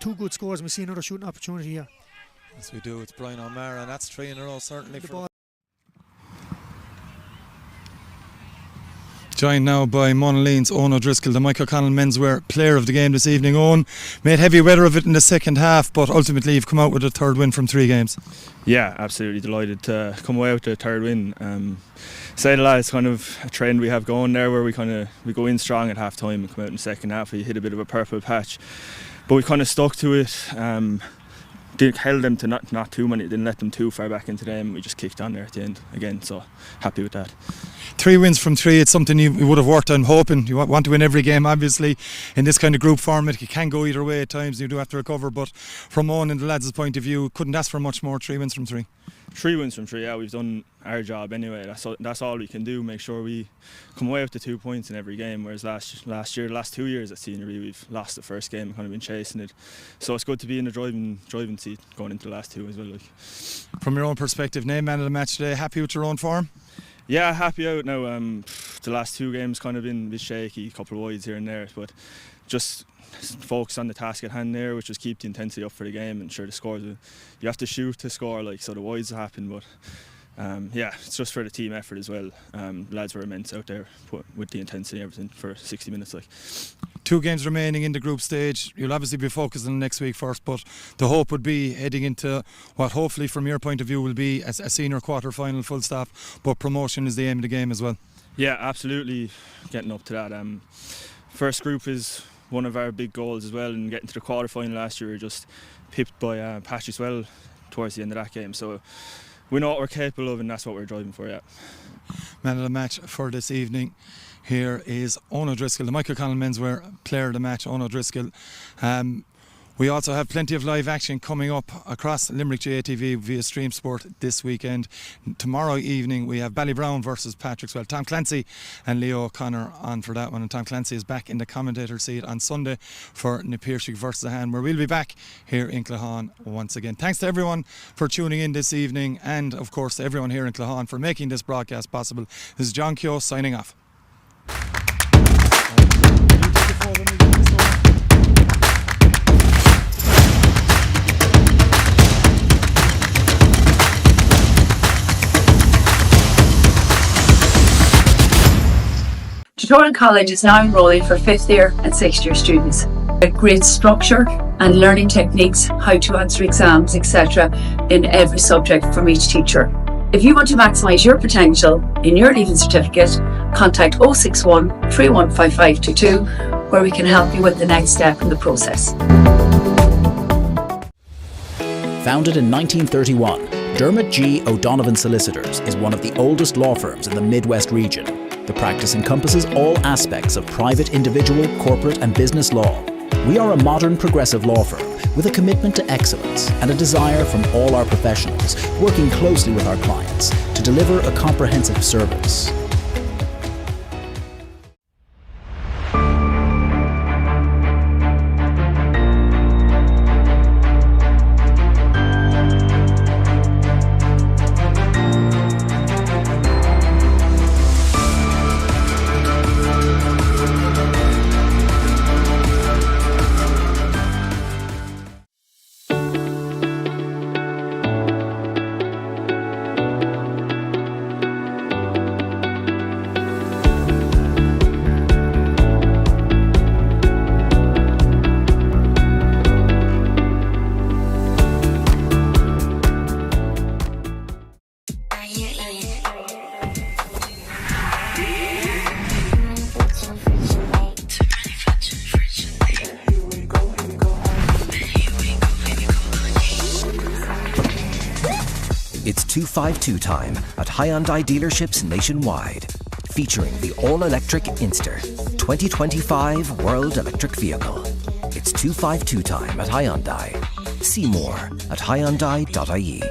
2 good scores, and we see another shooting opportunity here. Yes, we do. It's Brian O'Mara, and that's 3 in a row certainly The for ball. Joined now by Monaleen's Owen O'Driscoll, the Michael Connell menswear player of the game this evening. Owen, made heavy weather of it in the second half, but ultimately you've come out with a third win from 3 games. Yeah, absolutely delighted to come away with the third win. Say the lads, kind of a trend we have going there where we go in strong at half time and come out in the second half. We hit a bit of a purple patch, but we kind of stuck to it. Held them to not too many, didn't let them too far back into them. We just kicked on there at the end again, so happy with that. 3 wins from 3, it's something you would have worked on hoping. You want to win every game, obviously. In this kind of group format, you can go either way at times, you do have to recover, but from Owen and the lads' point of view, couldn't ask for much more. 3 wins from 3. 3 wins from 3, yeah, we've done our job anyway. That's all we can do, make sure we come away with the 2 points in every game, whereas last year, the last 2 years at Senior B, we've lost the first game and kind of been chasing it. So it's good to be in the driving seat going into the last 2 as well. From your own perspective, named man of the match today, happy with your own form? Yeah, happy out now. The last 2 games kind of been a bit shaky, a couple of wides here and there, but just focus on the task at hand there, which was keep the intensity up for the game and sure the scores. You have to shoot to score, so the wides happen, but yeah, it's just for the team effort as well. Lads were immense out there with the intensity and everything for 60 minutes. 2 games remaining in the group stage. You'll obviously be focused on next week first, but the hope would be heading into what hopefully from your point of view will be a senior quarter final full stop, but promotion is the aim of the game as well. Yeah, absolutely getting up to that. First group is one of our big goals as well, and getting to the quarter final last year we were just pipped by Patcheswell towards the end of that game, so we know what we're capable of and that's what we're driving for. Yeah. Man of the match for this evening here is Owen O'Driscoll, the Michael Connell menswear player of the match. Owen O'Driscoll. We also have plenty of live action coming up across Limerick GATV via Stream Sport this weekend. Tomorrow evening we have Ballybrown versus Patrickswell. Tom Clancy and Leo O'Connor on for that one, and Tom Clancy is back in the commentator seat on Sunday for Napiershig versus Ahan, where we'll be back here in Clahan once again. Thanks to everyone for tuning in this evening, and of course to everyone here in Clahan for making this broadcast possible. This is John Keogh signing off. Tutorial College is now enrolling for 5th year and 6th year students. A great structure and learning techniques, how to answer exams, etc. in every subject from each teacher. If you want to maximise your potential in your leaving certificate, contact 061 315522 where we can help you with the next step in the process. Founded in 1931, Dermot G. O'Donovan Solicitors is one of the oldest law firms in the Midwest region. The practice encompasses all aspects of private, individual, corporate and business law. We are a modern, progressive law firm with a commitment to excellence and a desire from all our professionals, working closely with our clients to deliver a comprehensive service. 252 time at Hyundai dealerships nationwide. Featuring the all-electric Inster, 2025 World Electric Vehicle. It's 252 time at Hyundai. See more at hyundai.ie.